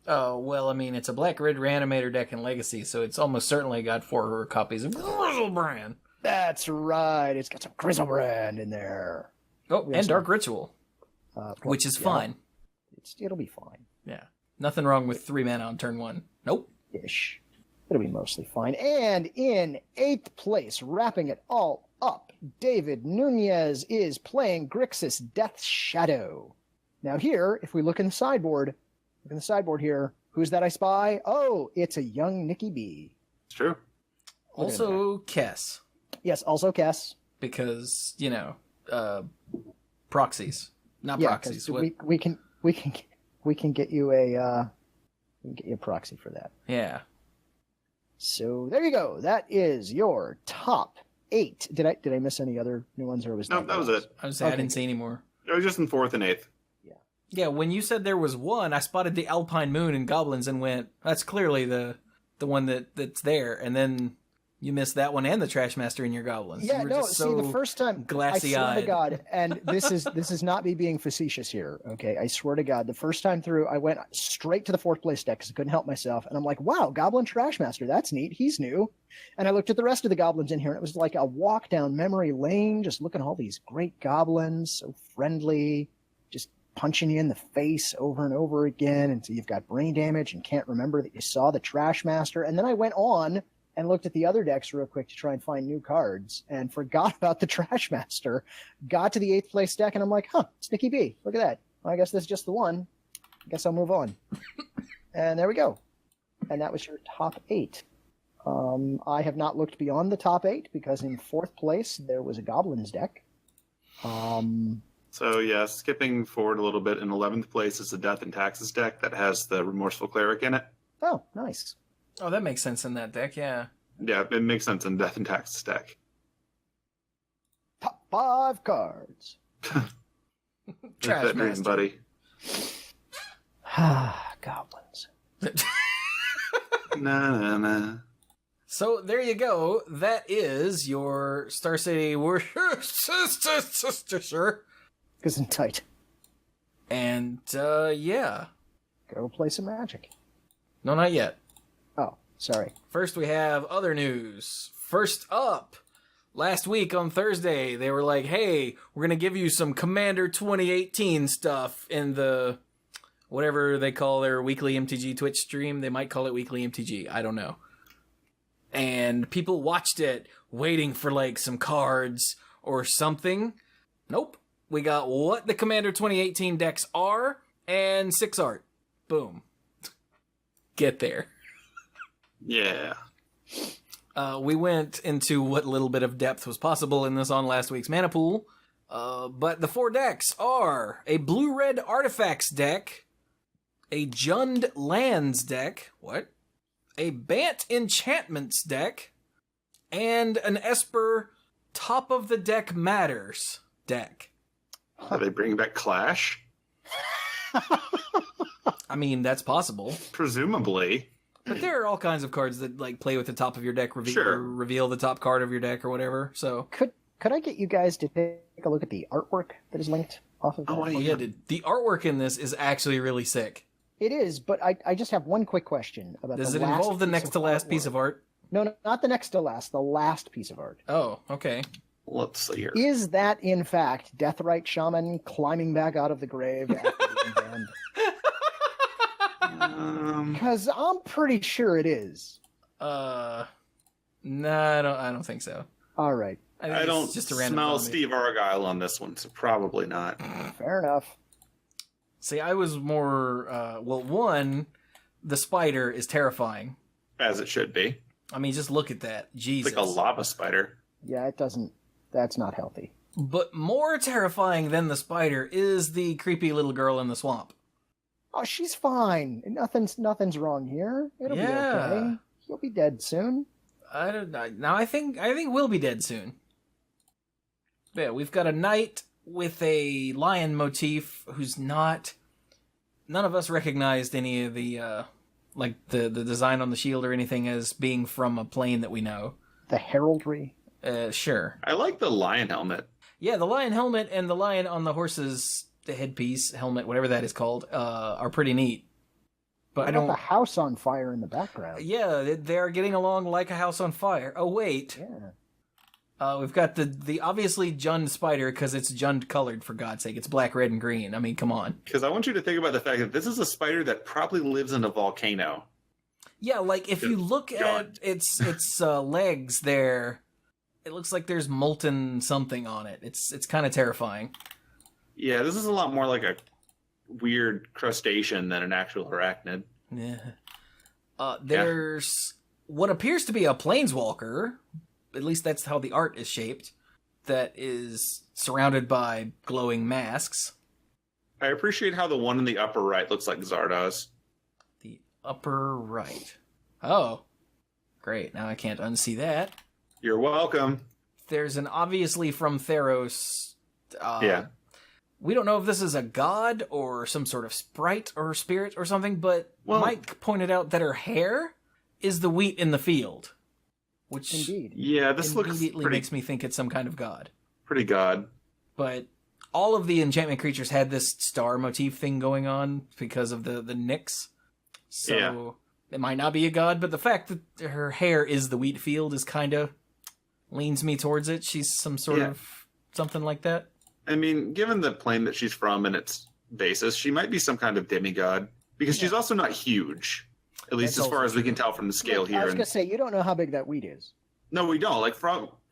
A: Oh, well, I mean, it's a black-red Reanimator deck in Legacy, so it's almost certainly got 4 copies of Grizzlebrand.
C: That's right. It's got some Grizzlebrand in there.
A: Oh,
C: We
A: and
C: also-
A: Dark Ritual,
C: Well,
A: which is
C: yeah,
A: fine.
C: It'll be fine.
A: Yeah. Nothing wrong with 3 mana on turn 1. Nope.
C: Ish. It'll be mostly fine. And in 8th place, wrapping it all up, David Nunez is playing Grixis Death's Shadow. Now here, if we look in the sideboard, here, who's that I spy? Oh, it's a young Nicky B.
B: It's true.
C: Look at
A: Also, Kess,
C: Yes, also Kess.
A: because, proxies. Not
C: Yeah,
A: proxies.
C: 'cause
A: What?
C: we can get you a proxy for that.
A: Yeah.
C: So there you go. That is your top 8. Did I miss any other new ones, or was
B: No, that was it.
A: I was saying I
C: Okay.
A: didn't see any more.
B: It was just in 4th and 8th.
A: Yeah, when you said there was one, I spotted the Alpine Moon and Goblins and went, that's clearly the one that's there. And then you missed that one and the Trashmaster in your Goblins.
C: Yeah,
A: You were
C: no.
A: just
C: See, the first time, I swear to
A: glassy-eyed.
C: God, and this is not me being facetious here. Okay, I swear to God, the first time through, I went straight to the 4th place deck because I couldn't help myself, and I'm like, wow, Goblin Trashmaster, that's neat. He's new. And I looked at the rest of the goblins in here, and it was like a walk down memory lane, just looking at all these great goblins, so friendly, just punching you in the face over and over again, and so you've got brain damage and can't remember that you saw the Trashmaster. And then I went on and looked at the other decks real quick to try and find new cards and forgot about the Trashmaster. Got to the 8th place deck, and I'm like, huh, it's Nicky B. Look at that. Well, I guess this is just the one. I guess I'll move on. And there we go. And that was your top 8. I have not looked beyond the top 8 because in 4th place there was a Goblins deck.
B: So, yeah, skipping forward a little bit, in 11th place is the Death and Taxes deck that has the Remorseful Cleric in it.
C: Oh, nice.
A: Oh, that makes sense in that deck, yeah.
B: Yeah, it makes sense in Death and Taxes deck.
C: Top 5 cards.
A: Trash
B: that dream,
A: master.
B: buddy.
C: Goblins.
B: Nah.
A: So there you go. That is your Star City Worcestershire.
C: Gesundheit.
A: And, yeah.
C: Go play some Magic.
A: No, not yet.
C: Oh, sorry.
A: First, we have other news. First up, last week on Thursday, they were like, hey, we're going to give you some Commander 2018 stuff in the whatever they call their weekly MTG Twitch stream. They might call it weekly MTG. I don't know. And people watched it waiting for like some cards or something. Nope. We got what the Commander 2018 decks are and 6 art. Boom. Get there.
B: Yeah.
A: We went into what little bit of depth was possible in this on last week's Mana Pool. But the 4 decks are a blue-red artifacts deck, a Jund lands deck, a Bant enchantments deck, and an Esper top of the deck matters deck.
B: Are they bringing back Clash?
A: I mean, that's possible.
B: Presumably.
A: But there are all kinds of cards that like play with the top of your deck,
B: Sure.
A: reveal the top card of your deck or whatever. So
C: Could I get you guys to take a look at the artwork that is linked off of that?
B: Oh,
A: yeah, dude, the artwork in this is actually really sick.
C: It is, but I just have one quick question about
A: Does
C: the
A: it
C: last
A: involve the
C: piece
A: next
C: of
A: to last
C: artwork.
A: piece of art?
C: No, not the next to last, the last piece of art.
A: Oh, okay.
B: Let's see here.
C: Is that, in fact, Deathrite Shaman climbing back out of the grave after being banned? Because I'm pretty sure it is.
A: No, I don't think so.
C: All right.
A: think
B: I
A: it's
B: don't
A: just a random
B: smell
A: zombie.
B: Steve Argyle on this one, so probably not.
C: Fair enough.
A: See, I was more, one, the spider is terrifying.
B: As it should be.
A: I mean, just look at that. Jesus.
B: It's like a lava spider.
C: Yeah, it doesn't. That's not healthy.
A: But more terrifying than the spider is the creepy little girl in the swamp.
C: Oh, she's fine. Nothing's wrong here. It'll be okay. He'll be dead soon.
A: I don't know. Now I think we'll be dead soon. Yeah, we've got a knight with a lion motif who's not. None of us recognized any of the like the design on the shield or anything as being from a plane that we know.
C: The heraldry.
A: Sure.
B: I like the lion helmet.
A: Yeah, the lion helmet and the lion on the horse's headpiece, helmet, whatever that is called, are pretty neat. But I
C: How
A: don't.
C: about the house on fire in the background?
A: Yeah, they are getting along like a house on fire. Oh wait,
C: Yeah.
A: we've got the obviously Jund spider because it's Jund colored, for God's sake. It's black, red, and green. I mean, come on.
B: Because I want you to think about the fact that this is a spider that probably lives in a volcano.
A: Yeah, like if you look at its legs there, it looks like there's molten something on it. It's kind of terrifying.
B: Yeah, this is a lot more like a weird crustacean than an actual arachnid.
A: Yeah. There's what appears to be a planeswalker. At least that's how the art is shaped. That is surrounded by glowing masks.
B: I appreciate how the one in the upper right looks like Zardoz.
A: The upper right. Oh, great. Now I can't unsee that.
B: You're welcome.
A: There's an obviously from Theros.
B: Yeah.
A: We don't know if this is a god or some sort of sprite or spirit or something, but Mike pointed out that her hair is the wheat in the field. Which
C: Indeed.
B: Yeah, this looks
A: immediately
B: pretty,
A: makes me think it's some kind of god.
B: pretty god.
A: But all of the enchantment creatures had this star motif thing going on because of the Nyx. So it might not be a god, but the fact that her hair is the wheat field is kind of leans me towards it. She's some sort of something like that.
B: I mean, given the plane that she's from and its basis, she might be some kind of demigod. Because she's also not huge. At least
A: That's
B: as far
A: also
B: as we can
A: true.
B: tell from the scale here.
C: I was going to say, you don't know how big that wheat is.
B: No, we don't. Like,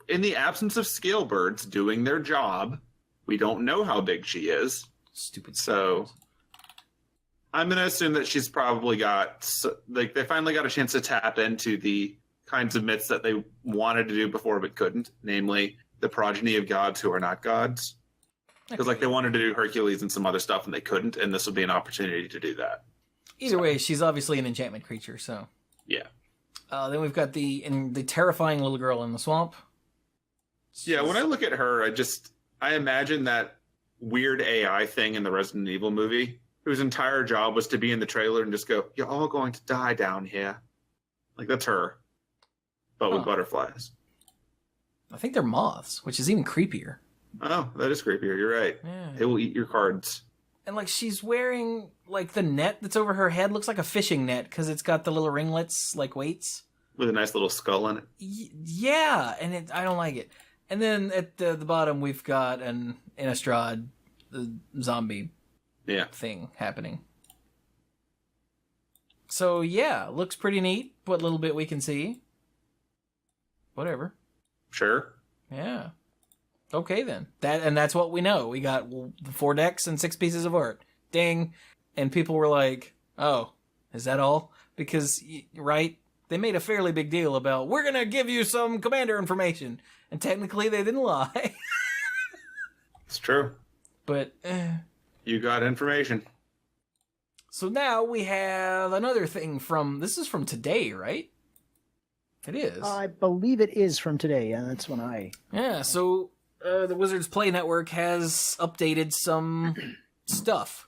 B: in the absence of scale birds doing their job, we don't know how big she is.
A: Stupid.
B: So I'm going to assume that she's probably got, like, they finally got a chance to tap into the kinds of myths that they wanted to do before but couldn't, namely the progeny of gods who are not gods. Because, like, they wanted to do Hercules and some other stuff and they couldn't, and this would be an opportunity to do that.
A: Either way, she's obviously an enchantment creature, so.
B: Yeah.
A: Then we've got the terrifying little girl in the swamp.
B: Yeah, when I look at her, I imagine that weird AI thing in the Resident Evil movie, whose entire job was to be in the trailer and just go, "You're all going to die down here." Like, that's her, but with butterflies.
A: I think they're moths, which is even creepier.
B: Oh, that is creepier. You're right.
A: Yeah.
B: It will eat your cards.
A: And, like, she's wearing, like, the net that's over her head looks like a fishing net because it's got the little ringlets, like weights.
B: With a nice little skull in it.
A: Yeah, and I don't like it. And then at the bottom, we've got an Innistrad zombie thing happening. So, yeah, looks pretty neat. What little bit we can see. Whatever.
B: Sure.
A: Yeah. Okay, then. That's what we know. We got 4 decks and 6 pieces of art. Ding. And people were like, oh, is that all? Because, right, they made a fairly big deal about, we're going to give you some commander information. And technically, they didn't lie.
B: It's true.
A: But,
B: You got information.
A: So now we have another thing this is from today, right? It is.
C: I believe it is from today. Yeah, that's when I...
A: Yeah, so the Wizards Play Network has updated some stuff.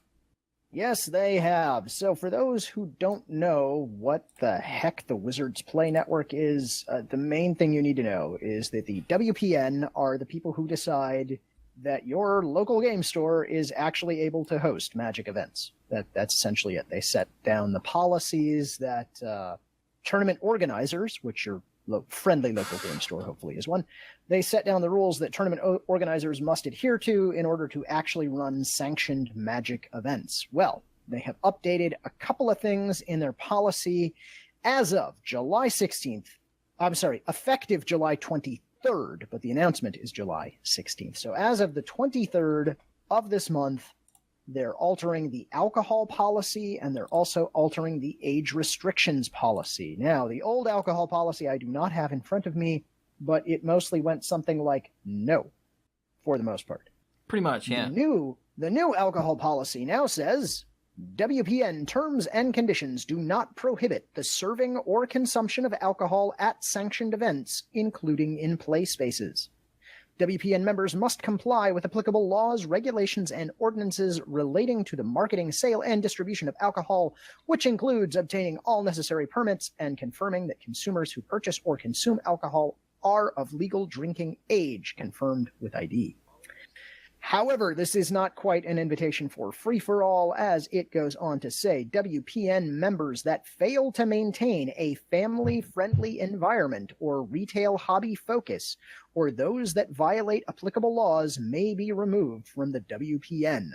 C: Yes, they have. So for those who don't know what the heck the Wizards Play Network is, the main thing you need to know is that the WPN are the people who decide that your local game store is actually able to host Magic events. That's essentially it. They set down the policies that tournament organizers, which your friendly local game store hopefully is one, they set down the rules that tournament organizers must adhere to in order to actually run sanctioned Magic events. Well, they have updated a couple of things in their policy as of July 16th. I'm sorry, effective July 23rd, but the announcement is July 16th. So as of the 23rd of this month, they're altering the alcohol policy, and they're also altering the age restrictions policy. Now, the old alcohol policy I do not have in front of me, but it mostly went something like no, for the most part.
A: Pretty much, yeah.
C: The new alcohol policy now says, WPN terms and conditions do not prohibit the serving or consumption of alcohol at sanctioned events, including in play spaces. WPN members must comply with applicable laws, regulations, and ordinances relating to the marketing, sale, and distribution of alcohol, which includes obtaining all necessary permits and confirming that consumers who purchase or consume alcohol are of legal drinking age, confirmed with ID. However, this is not quite an invitation for free-for-all, as it goes on to say, WPN members that fail to maintain a family-friendly environment or retail hobby focus, or those that violate applicable laws, may be removed from the WPN.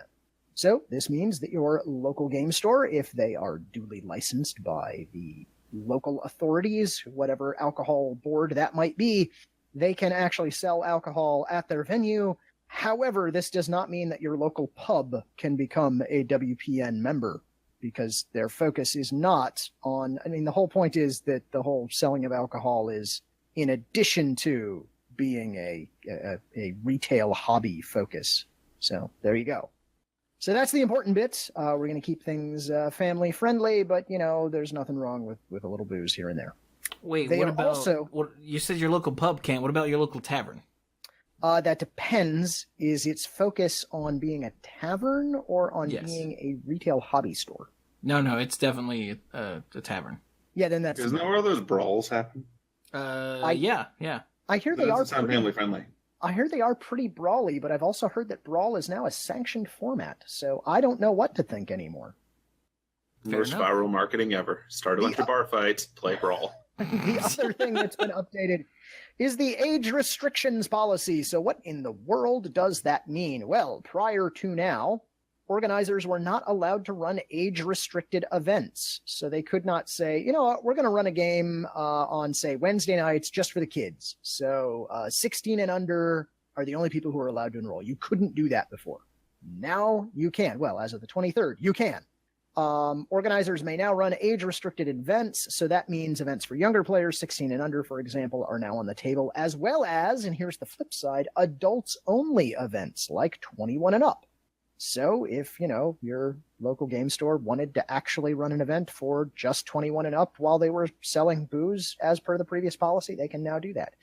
C: So this means that your local game store, if they are duly licensed by the local authorities, whatever alcohol board that might be, they can actually sell alcohol at their venue. However, this does not mean that your local pub can become a WPN member, because their focus is not on, the whole point is that the whole selling of alcohol is in addition to being a retail hobby focus. So there you go. So that's the important bit. We're going to keep things family friendly, but there's nothing wrong with a little booze here and there.
A: Wait, what about, you said your local pub can't. What about your local tavern?
C: That depends. Is its focus on being a tavern or on being a retail hobby store?
A: No, it's definitely a tavern.
C: Yeah, then that's...
B: Isn't that where those brawls happen?
A: Yeah.
C: I hear they are
B: family friendly.
C: I hear they are pretty brawly, but I've also heard that Brawl is now a sanctioned format, so I don't know what to think anymore.
B: Most viral marketing ever. Start a bunch of bar fights, play Brawl.
C: The other thing that's been updated is the age restrictions policy. So what in the world does that mean? Well, prior to now, organizers were not allowed to run age-restricted events. So they could not say, you know what, we're going to run a game on, say, Wednesday nights just for the kids. So 16 and under are the only people who are allowed to enroll. You couldn't do that before. Now you can. Well, as of the 23rd, you can. Organizers may now run age-restricted events, so that means events for younger players, 16 and under, for example, are now on the table, as well as, and here's the flip side, adults-only events like 21 and up. So if, your local game store wanted to actually run an event for just 21 and up while they were selling booze as per the previous policy, they can now do that.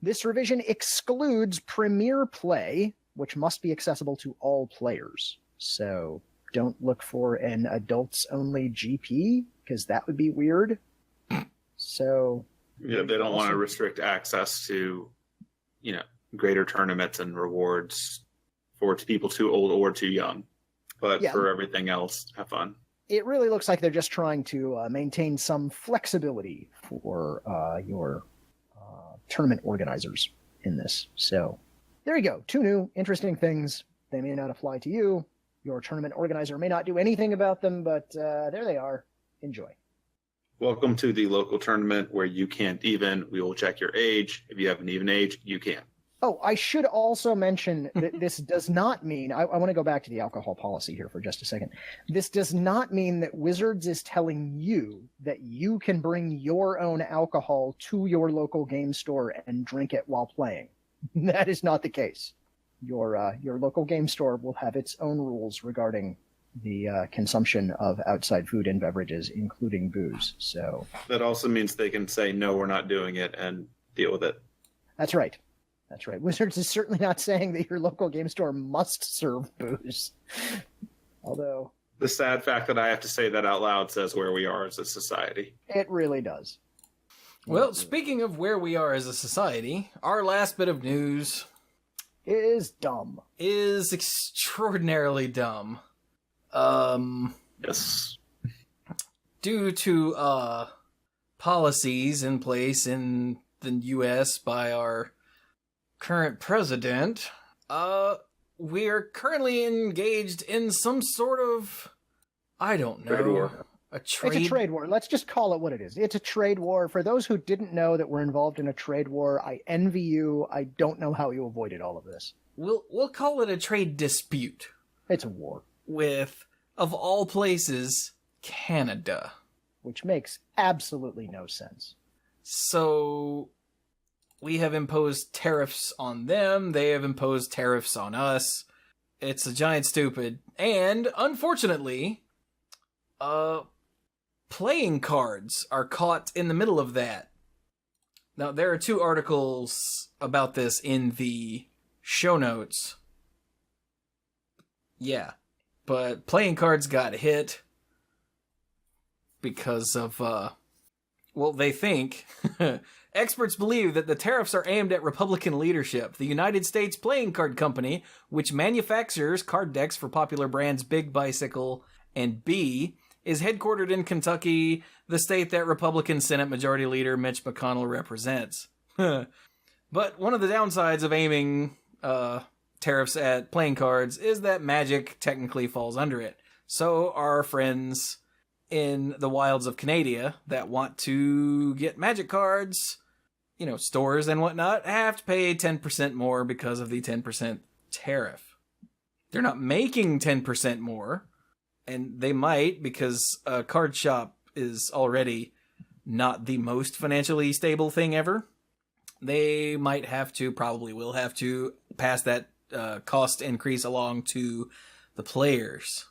C: This revision excludes Premier Play, which must be accessible to all players. So don't look for an adults-only GP, because that would be weird. So...
B: Yeah, they don't want to restrict access to, greater tournaments and rewards for people too old or too young. But for everything else, have fun.
C: It really looks like they're just trying to maintain some flexibility for your tournament organizers in this. So there you go. 2 new interesting things. They may not apply to you. Your tournament organizer may not do anything about them, but there they are. Enjoy.
B: Welcome to the local tournament where you can't even. We will check your age. If you have an even age, you can.
C: Oh, I should also mention that this does not mean, I want to go back to the alcohol policy here for just a second. This does not mean that Wizards is telling you that you can bring your own alcohol to your local game store and drink it while playing. That is not the case. Your local game store will have its own rules regarding the consumption of outside food and beverages, including booze. So
B: that also means they can say, no, we're not doing it, and deal with it.
C: That's right. That's right. Wizards is certainly not saying that your local game store must serve booze. Although...
B: the sad fact that I have to say that out loud says where we are as a society.
C: It really does.
A: Well, speaking of where we are as a society, our last bit of news...
C: is dumb.
A: Is extraordinarily dumb.
B: Yes.
A: Due to policies in place in the U.S. by our current president, we are currently engaged in some sort of, I don't know,
B: trade war.
C: It's a trade war. Let's just call it what it is. It's a trade war. For those who didn't know that we're involved in a trade war, I envy you. I don't know how you avoided all of this.
A: We'll call it a trade dispute.
C: It's a war.
A: With, of all places, Canada.
C: Which makes absolutely no sense.
A: So, we have imposed tariffs on them, they have imposed tariffs on us. It's a giant stupid. And, unfortunately, playing cards are caught in the middle of that. Now, there are 2 articles about this in the show notes. Yeah. But playing cards got hit because of, they think... Experts believe that the tariffs are aimed at Republican leadership. The United States Playing Card Company, which manufactures card decks for popular brands Big Bicycle and B, is headquartered in Kentucky, the state that Republican Senate Majority Leader Mitch McConnell represents. But one of the downsides of aiming tariffs at playing cards is that Magic technically falls under it. So our friends in the wilds of Canada that want to get Magic cards, stores and whatnot, have to pay 10% more because of the 10% tariff. They're not making 10% more, and they might because a card shop is already not the most financially stable thing ever. They might have to, probably will have to, pass that cost increase along to the players.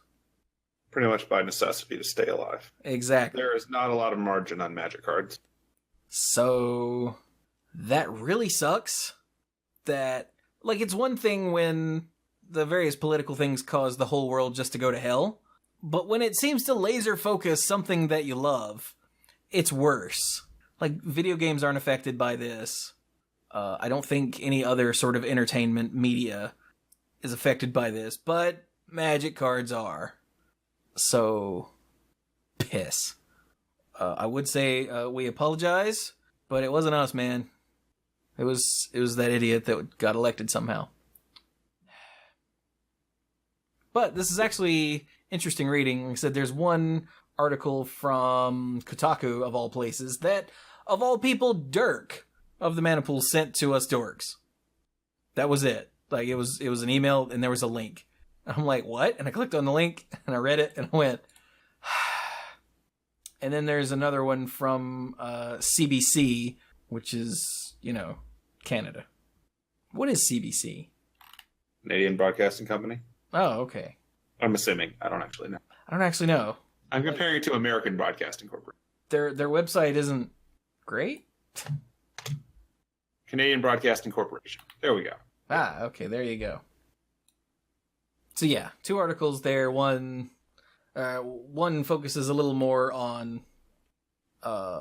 B: Pretty much by necessity to stay alive.
A: Exactly.
B: There is not a lot of margin on Magic cards.
A: So, that really sucks. That, it's one thing when the various political things cause the whole world just to go to hell, but when it seems to laser focus something that you love, it's worse. Video games aren't affected by this. I don't think any other sort of entertainment media is affected by this, but Magic cards are. So, piss. I would say we apologize, but it wasn't us, man. It was that idiot that got elected somehow. But this is actually interesting reading. Like I said, there's one article from Kotaku, of all places, that, of all people, Dirk of the Mana Pool sent to us dorks. That was it. It was an email, and there was a link. I'm like, what? And I clicked on the link, and I read it, and I went... And then there's another one from CBC, which is, Canada. What is CBC?
B: Canadian Broadcasting Company.
A: Oh, okay.
B: I'm assuming. I don't actually know.
A: I don't actually know.
B: I'm comparing it to American Broadcasting Corporation.
A: Their website isn't great?
B: Canadian Broadcasting Corporation. There we go.
A: Ah, okay, there you go. So yeah, 2 articles there. One focuses a little more on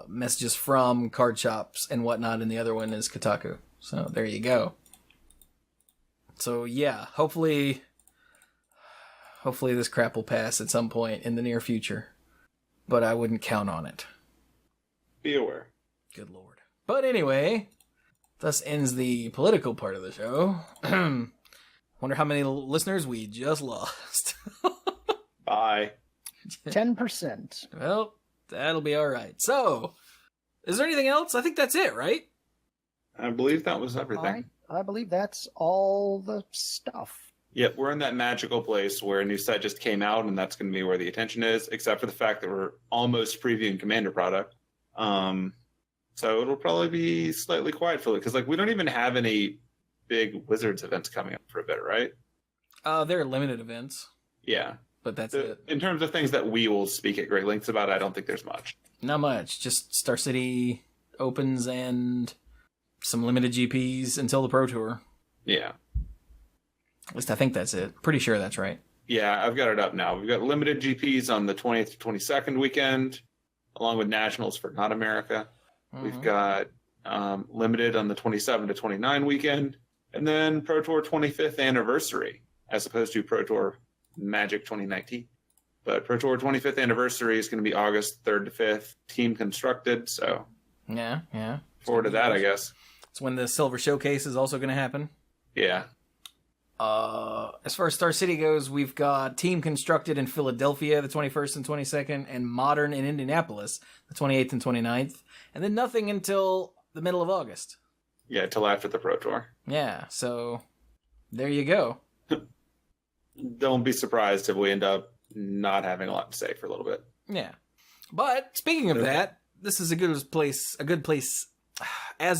A: messages from card shops and whatnot, and the other one is Kotaku. So there you go. So yeah, hopefully this crap will pass at some point in the near future. But I wouldn't count on it.
B: Be aware.
A: Good lord. But anyway, thus ends the political part of the show. Wonder how many listeners we just lost.
B: Bye.
C: 10%.
A: Well, that'll be all right. So, is there anything else? I think that's it, right?
B: I believe that was everything.
C: I believe that's all the stuff.
B: Yep, we're in that magical place where a new set just came out, and that's going to be where the attention is, except for the fact that we're almost previewing Commander product. So it'll probably be slightly quiet for it, because we don't even have any big Wizards events coming up for a bit, right?
A: There are limited events.
B: Yeah.
A: But that's it.
B: In terms of things that we will speak at great lengths about, I don't think there's much.
A: Not much. Just Star City opens and some limited GPs until the Pro Tour.
B: Yeah.
A: At least I think that's it. Pretty sure that's right.
B: Yeah, I've got it up now. We've got limited GPs on the 20th to 22nd weekend, along with Nationals for Not America. Mm-hmm. We've got limited on the 27 to 29 weekend, and then Pro Tour 25th anniversary, as opposed to Pro Tour Magic 2019. But Pro Tour 25th anniversary is going to be August 3rd to 5th, team constructed, so
A: yeah.
B: Forward to that, I guess.
A: It's when the Silver Showcase is also going to happen.
B: Yeah.
A: As far as Star City goes, we've got Team Constructed in Philadelphia, the 21st and 22nd, and Modern in Indianapolis, the 28th and 29th, and then nothing until the middle of August.
B: Yeah, till after the Pro Tour.
A: Yeah, so there you go.
B: Don't be surprised if we end up not having a lot to say for a little bit.
A: Yeah. But speaking of that, this is as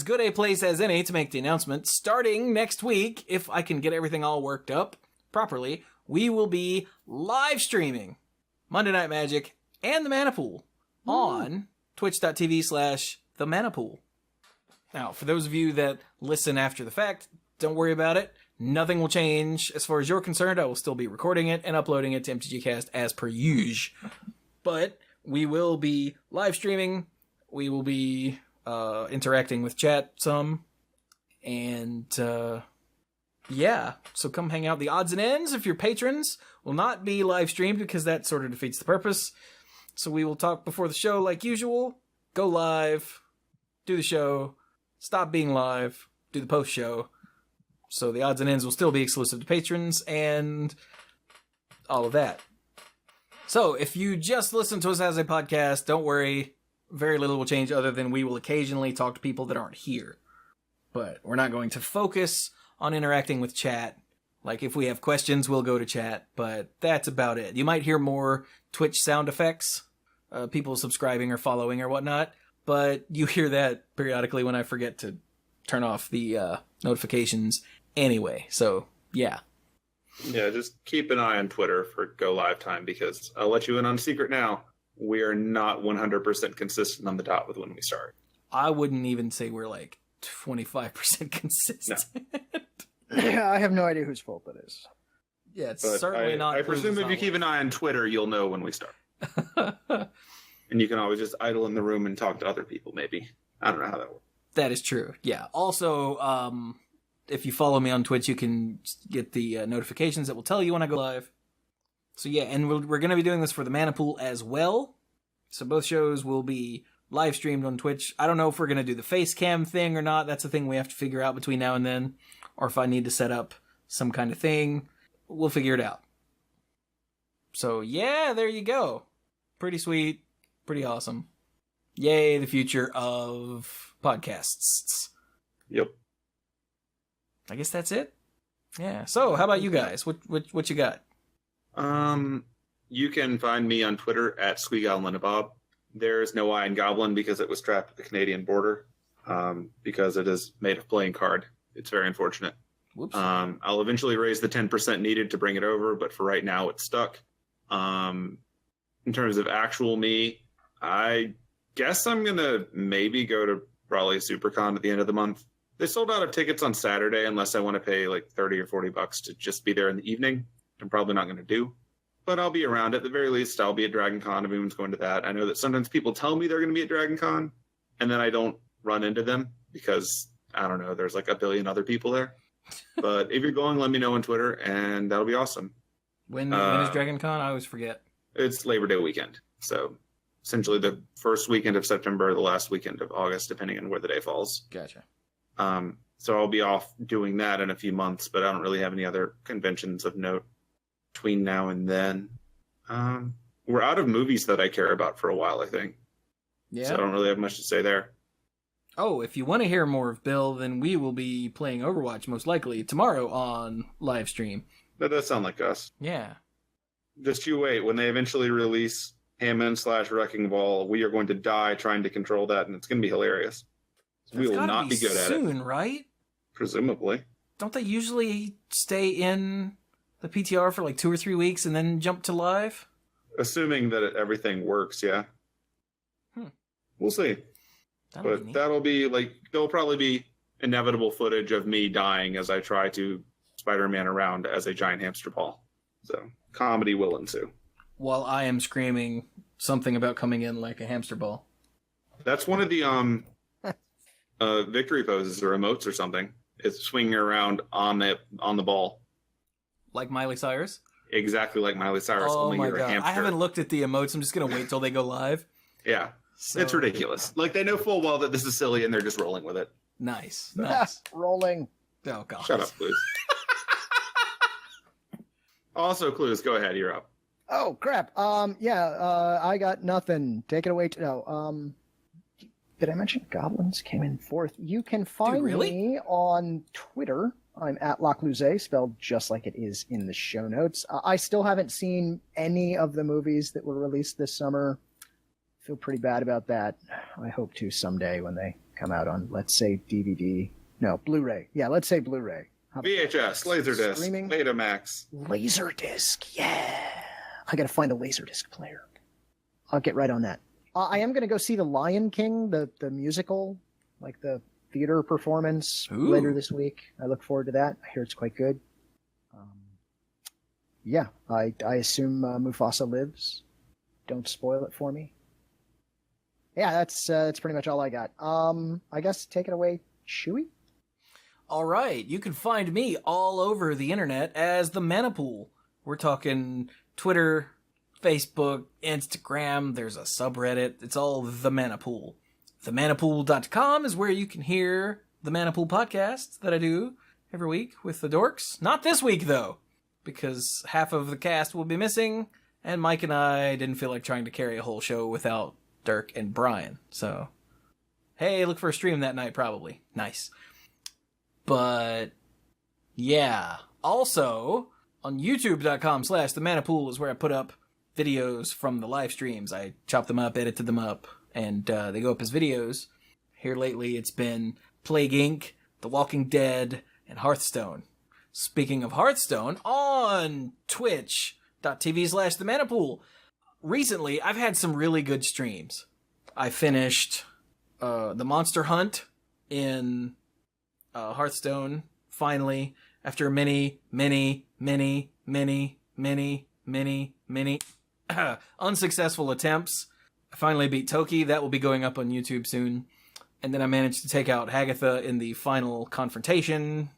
A: good a place as any to make the announcement. Starting next week, if I can get everything all worked up properly, we will be live streaming Monday Night Magic and the Mana Pool on twitch.tv/the Mana Pool. Now, for those of you that listen after the fact, don't worry about it. Nothing will change as far as you're concerned. I will still be recording it and uploading it to MTGcast as per usual. But we will be live streaming. We will be interacting with chat some. And yeah, so come hang out. The odds and ends, if you're patrons, will not be live streamed because that sort of defeats the purpose. So we will talk before the show like usual, go live, do the show, stop being live, do the post show. So the odds and ends will still be exclusive to patrons and all of that. So if you just listen to us as a podcast, don't worry. Very little will change other than we will occasionally talk to people that aren't here. But we're not going to focus on interacting with chat. Like if we have questions, we'll go to chat. But that's about it. You might hear more Twitch sound effects, people subscribing or following or whatnot. But you hear that periodically when I forget to turn off the notifications anyway. So, yeah.
B: Yeah, just keep an eye on Twitter for go live time, because I'll let you in on a secret now. We are not 100% consistent on the dot with when we start.
A: I wouldn't even say we're like 25% consistent.
C: No. I have no idea whose fault that is.
A: Yeah, it's certainly not.
B: I presume if you keep an eye on Twitter, you'll know when we start. And you can always just idle in the room and talk to other people, maybe. I don't know how that works.
A: That is true, yeah. Also, if you follow me on Twitch, you can get the notifications that will tell you when I go live. So yeah, and we're going to be doing this for the Mana Pool as well. So both shows will be live streamed on Twitch. I don't know if we're going to do the face cam thing or not. That's a thing we have to figure out between now and then. Or if I need to set up some kind of thing. We'll figure it out. So yeah, there you go. Pretty sweet. Pretty awesome. Yay, the future of podcasts.
B: Yep.
A: I guess that's it. Yeah. So, how about you guys? What you got?
B: You can find me on Twitter at SqueeGoblinAbob. There's no I in Goblin because it was trapped at the Canadian border. Because it is made of playing card. It's very unfortunate.
A: Whoops.
B: I'll eventually raise the 10% needed to bring it over, but for right now, it's stuck. In terms of actual me, I guess I'm going to maybe go to probably SuperCon at the end of the month. They sold out of tickets on Saturday unless I want to pay like 30 or 40 bucks to just be there in the evening. I'm probably not going to do. But I'll be around. At the very least, I'll be at Dragon Con if anyone's going to that. I know that sometimes people tell me they're going to be at Dragon Con, and then I don't run into them because, I don't know, there's like a billion other people there. But if you're going, let me know on Twitter, and that'll be awesome.
A: When is Dragon Con? I always forget.
B: It's Labor Day weekend. So essentially the first weekend of September, the last weekend of August, depending on where the day falls.
A: Gotcha.
B: So I'll be off doing that in a few months, but I don't really have any other conventions of note between now and then. We're out of movies that I care about for a while, I think.
A: Yeah.
B: So I don't really have much to say there.
A: Oh, if you want to hear more of Bill, then we will be playing Overwatch most likely tomorrow on live stream.
B: That does sound like us.
A: Yeah.
B: Just you wait. When they eventually release Hammond/Wrecking Ball, we are going to die trying to control that, and it's going to be hilarious. We will not be good at it.
A: Soon, right?
B: Presumably.
A: Don't they usually stay in the PTR for like 2 or 3 weeks and then jump to live?
B: Assuming that everything works, yeah. We'll see. But that'll be like, there'll probably be inevitable footage of me dying as I try to Spider-Man around as a giant hamster ball. So comedy will ensue.
A: While I am screaming something about coming in like a hamster ball.
B: That's one of the victory poses or emotes or something. It's swinging around on the ball.
A: Like Miley Cyrus?
B: Exactly like Miley Cyrus.
A: Oh
B: only
A: my
B: you're
A: god!
B: a hamster.
A: I haven't looked at the emotes. I'm just gonna wait till they go live.
B: Yeah, so... It's ridiculous. Like they know full well that this is silly, and they're just rolling with it.
A: Nice.
C: Rolling.
A: Oh god.
B: Shut up, Cluze. Also, Cluze, go ahead. You're up.
C: Oh crap. I got nothing. Take it away. Did I mention Goblins came in fourth? You can find me on Twitter. I'm at Lacluyze, spelled just like it is in the show notes. I still haven't seen any of the movies that were released this summer. Feel pretty bad about that. I hope to someday when they come out on, let's say, DVD. No, Blu-ray. Yeah, let's say Blu-ray.
B: VHS, Laserdisc,
C: Streaming?
B: Betamax.
C: Laserdisc, yeah. I gotta find a Laserdisc player. I'll get right on that. I am gonna go see The Lion King, the musical, like the theater performance later this week. I look forward to that. I hear it's quite good. I assume Mufasa lives. Don't spoil it for me. Yeah, that's pretty much all I got. I guess take it away, Chewie.
A: All right, you can find me all over the internet as the Manapool. We're talking Twitter, Facebook, Instagram. There's a subreddit. It's all the Manapool. TheManapool.com is where you can hear the Manapool podcast that I do every week with the dorks. Not this week, though, because half of the cast will be missing, and Mike and I didn't feel like trying to carry a whole show without Dirk and Brian. So, hey, look for a stream that night, probably. Nice. But, yeah. Also, on YouTube.com/TheManapool is where I put up videos from the live streams. I chop them up, edited them up, and they go up as videos. Here lately, it's been Plague Inc., The Walking Dead, and Hearthstone. Speaking of Hearthstone, on twitch.tv/TheManapool, recently, I've had some really good streams. I finished the Monster Hunt in Hearthstone, finally, after many unsuccessful attempts. I finally beat Toki. That will be going up on YouTube soon. And then I managed to take out Hagatha in the final confrontation.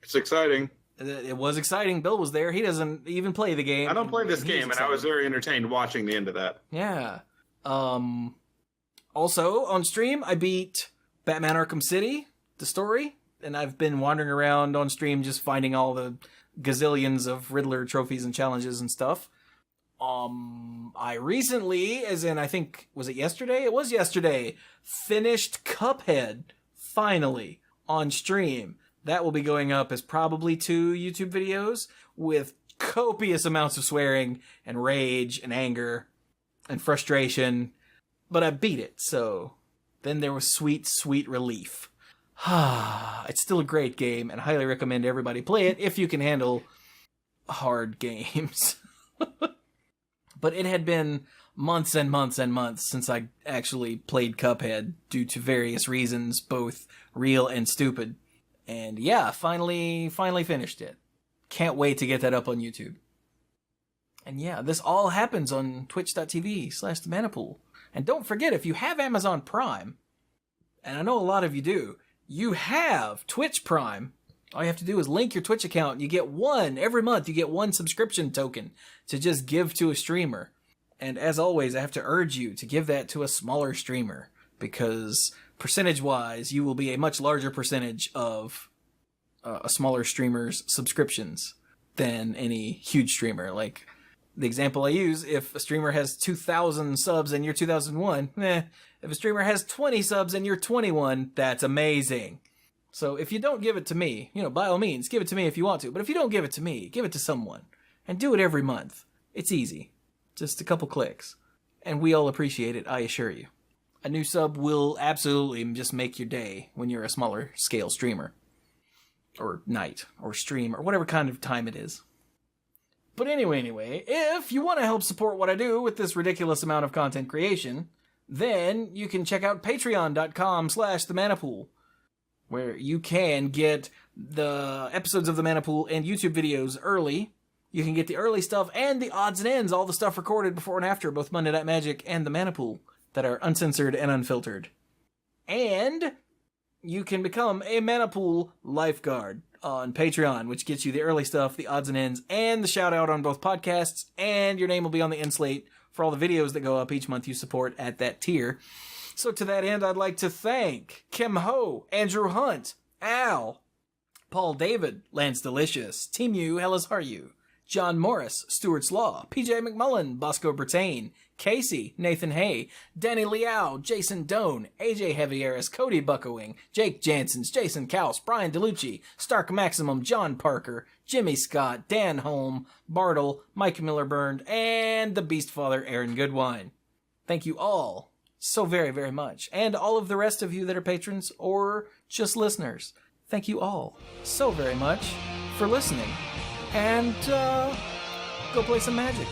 B: It's exciting.
A: It was exciting. Bill was there. He doesn't even play the game.
B: I don't play this game, and I was very entertained watching the end of that.
A: Yeah. Also, on stream, I beat Batman Arkham City, the story, and I've been wandering around on stream just finding all the gazillions of Riddler trophies and challenges and stuff. I recently, as in I think, was it yesterday? It was yesterday, finished Cuphead, finally, on stream. That will be going up as probably 2 YouTube videos with copious amounts of swearing and rage and anger and frustration. But I beat it, so then there was sweet, sweet relief. It's still a great game, and I highly recommend everybody play it if you can handle hard games. But it had been months and months and months since I actually played Cuphead due to various reasons, both real and stupid. And yeah, finally finished it. Can't wait to get that up on YouTube. And yeah, this all happens on twitch.tv/themanapool. And don't forget, if you have Amazon Prime, and I know a lot of you do, you have Twitch Prime. All you have to do is link your Twitch account, and you get every month, you get one subscription token to just give to a streamer. And as always, I have to urge you to give that to a smaller streamer, because percentage-wise, you will be a much larger percentage of a smaller streamer's subscriptions than any huge streamer. Like, the example I use, if a streamer has 2,000 subs and you're 2,001, If a streamer has 20 subs and you're 21, that's amazing. So if you don't give it to me, by all means, give it to me if you want to. But if you don't give it to me, give it to someone. And do it every month. It's easy. Just a couple clicks. And we all appreciate it, I assure you. A new sub will absolutely just make your day when you're a smaller scale streamer. Or night, or stream, or whatever kind of time it is. But anyway, if you want to help support what I do with this ridiculous amount of content creation, then you can check out patreon.com/themanapool, where you can get the episodes of the Manapool and YouTube videos early. You can get the early stuff and the odds and ends, all the stuff recorded before and after both Monday Night Magic and the Manapool that are uncensored and unfiltered. And you can become a Manapool lifeguard on Patreon, which gets you the early stuff, the odds and ends, and the shout out on both podcasts, and your name will be on the end slate for all the videos that go up each month you support at that tier. So to that end, I'd like to thank Kim Ho, Andrew Hunt, Al, Paul David, Lance Delicious, Team U, Hellas Are You, John Morris, Stuart's Law, PJ McMullen, Bosco Bertain, Casey, Nathan Hay, Danny Liao, Jason Doan, AJ Javieres, Cody Buckowing, Jake Jansons, Jason Kaus, Brian DeLucci, Stark Maximum, John Parker, Jimmy Scott, Dan Holm, Bartle, Mike Miller-Burned, and the Beastfather Aaron Goodwine. Thank you all so very, very much. And all of the rest of you that are patrons or just listeners. Thank you all so very much for listening. And go play some Magic.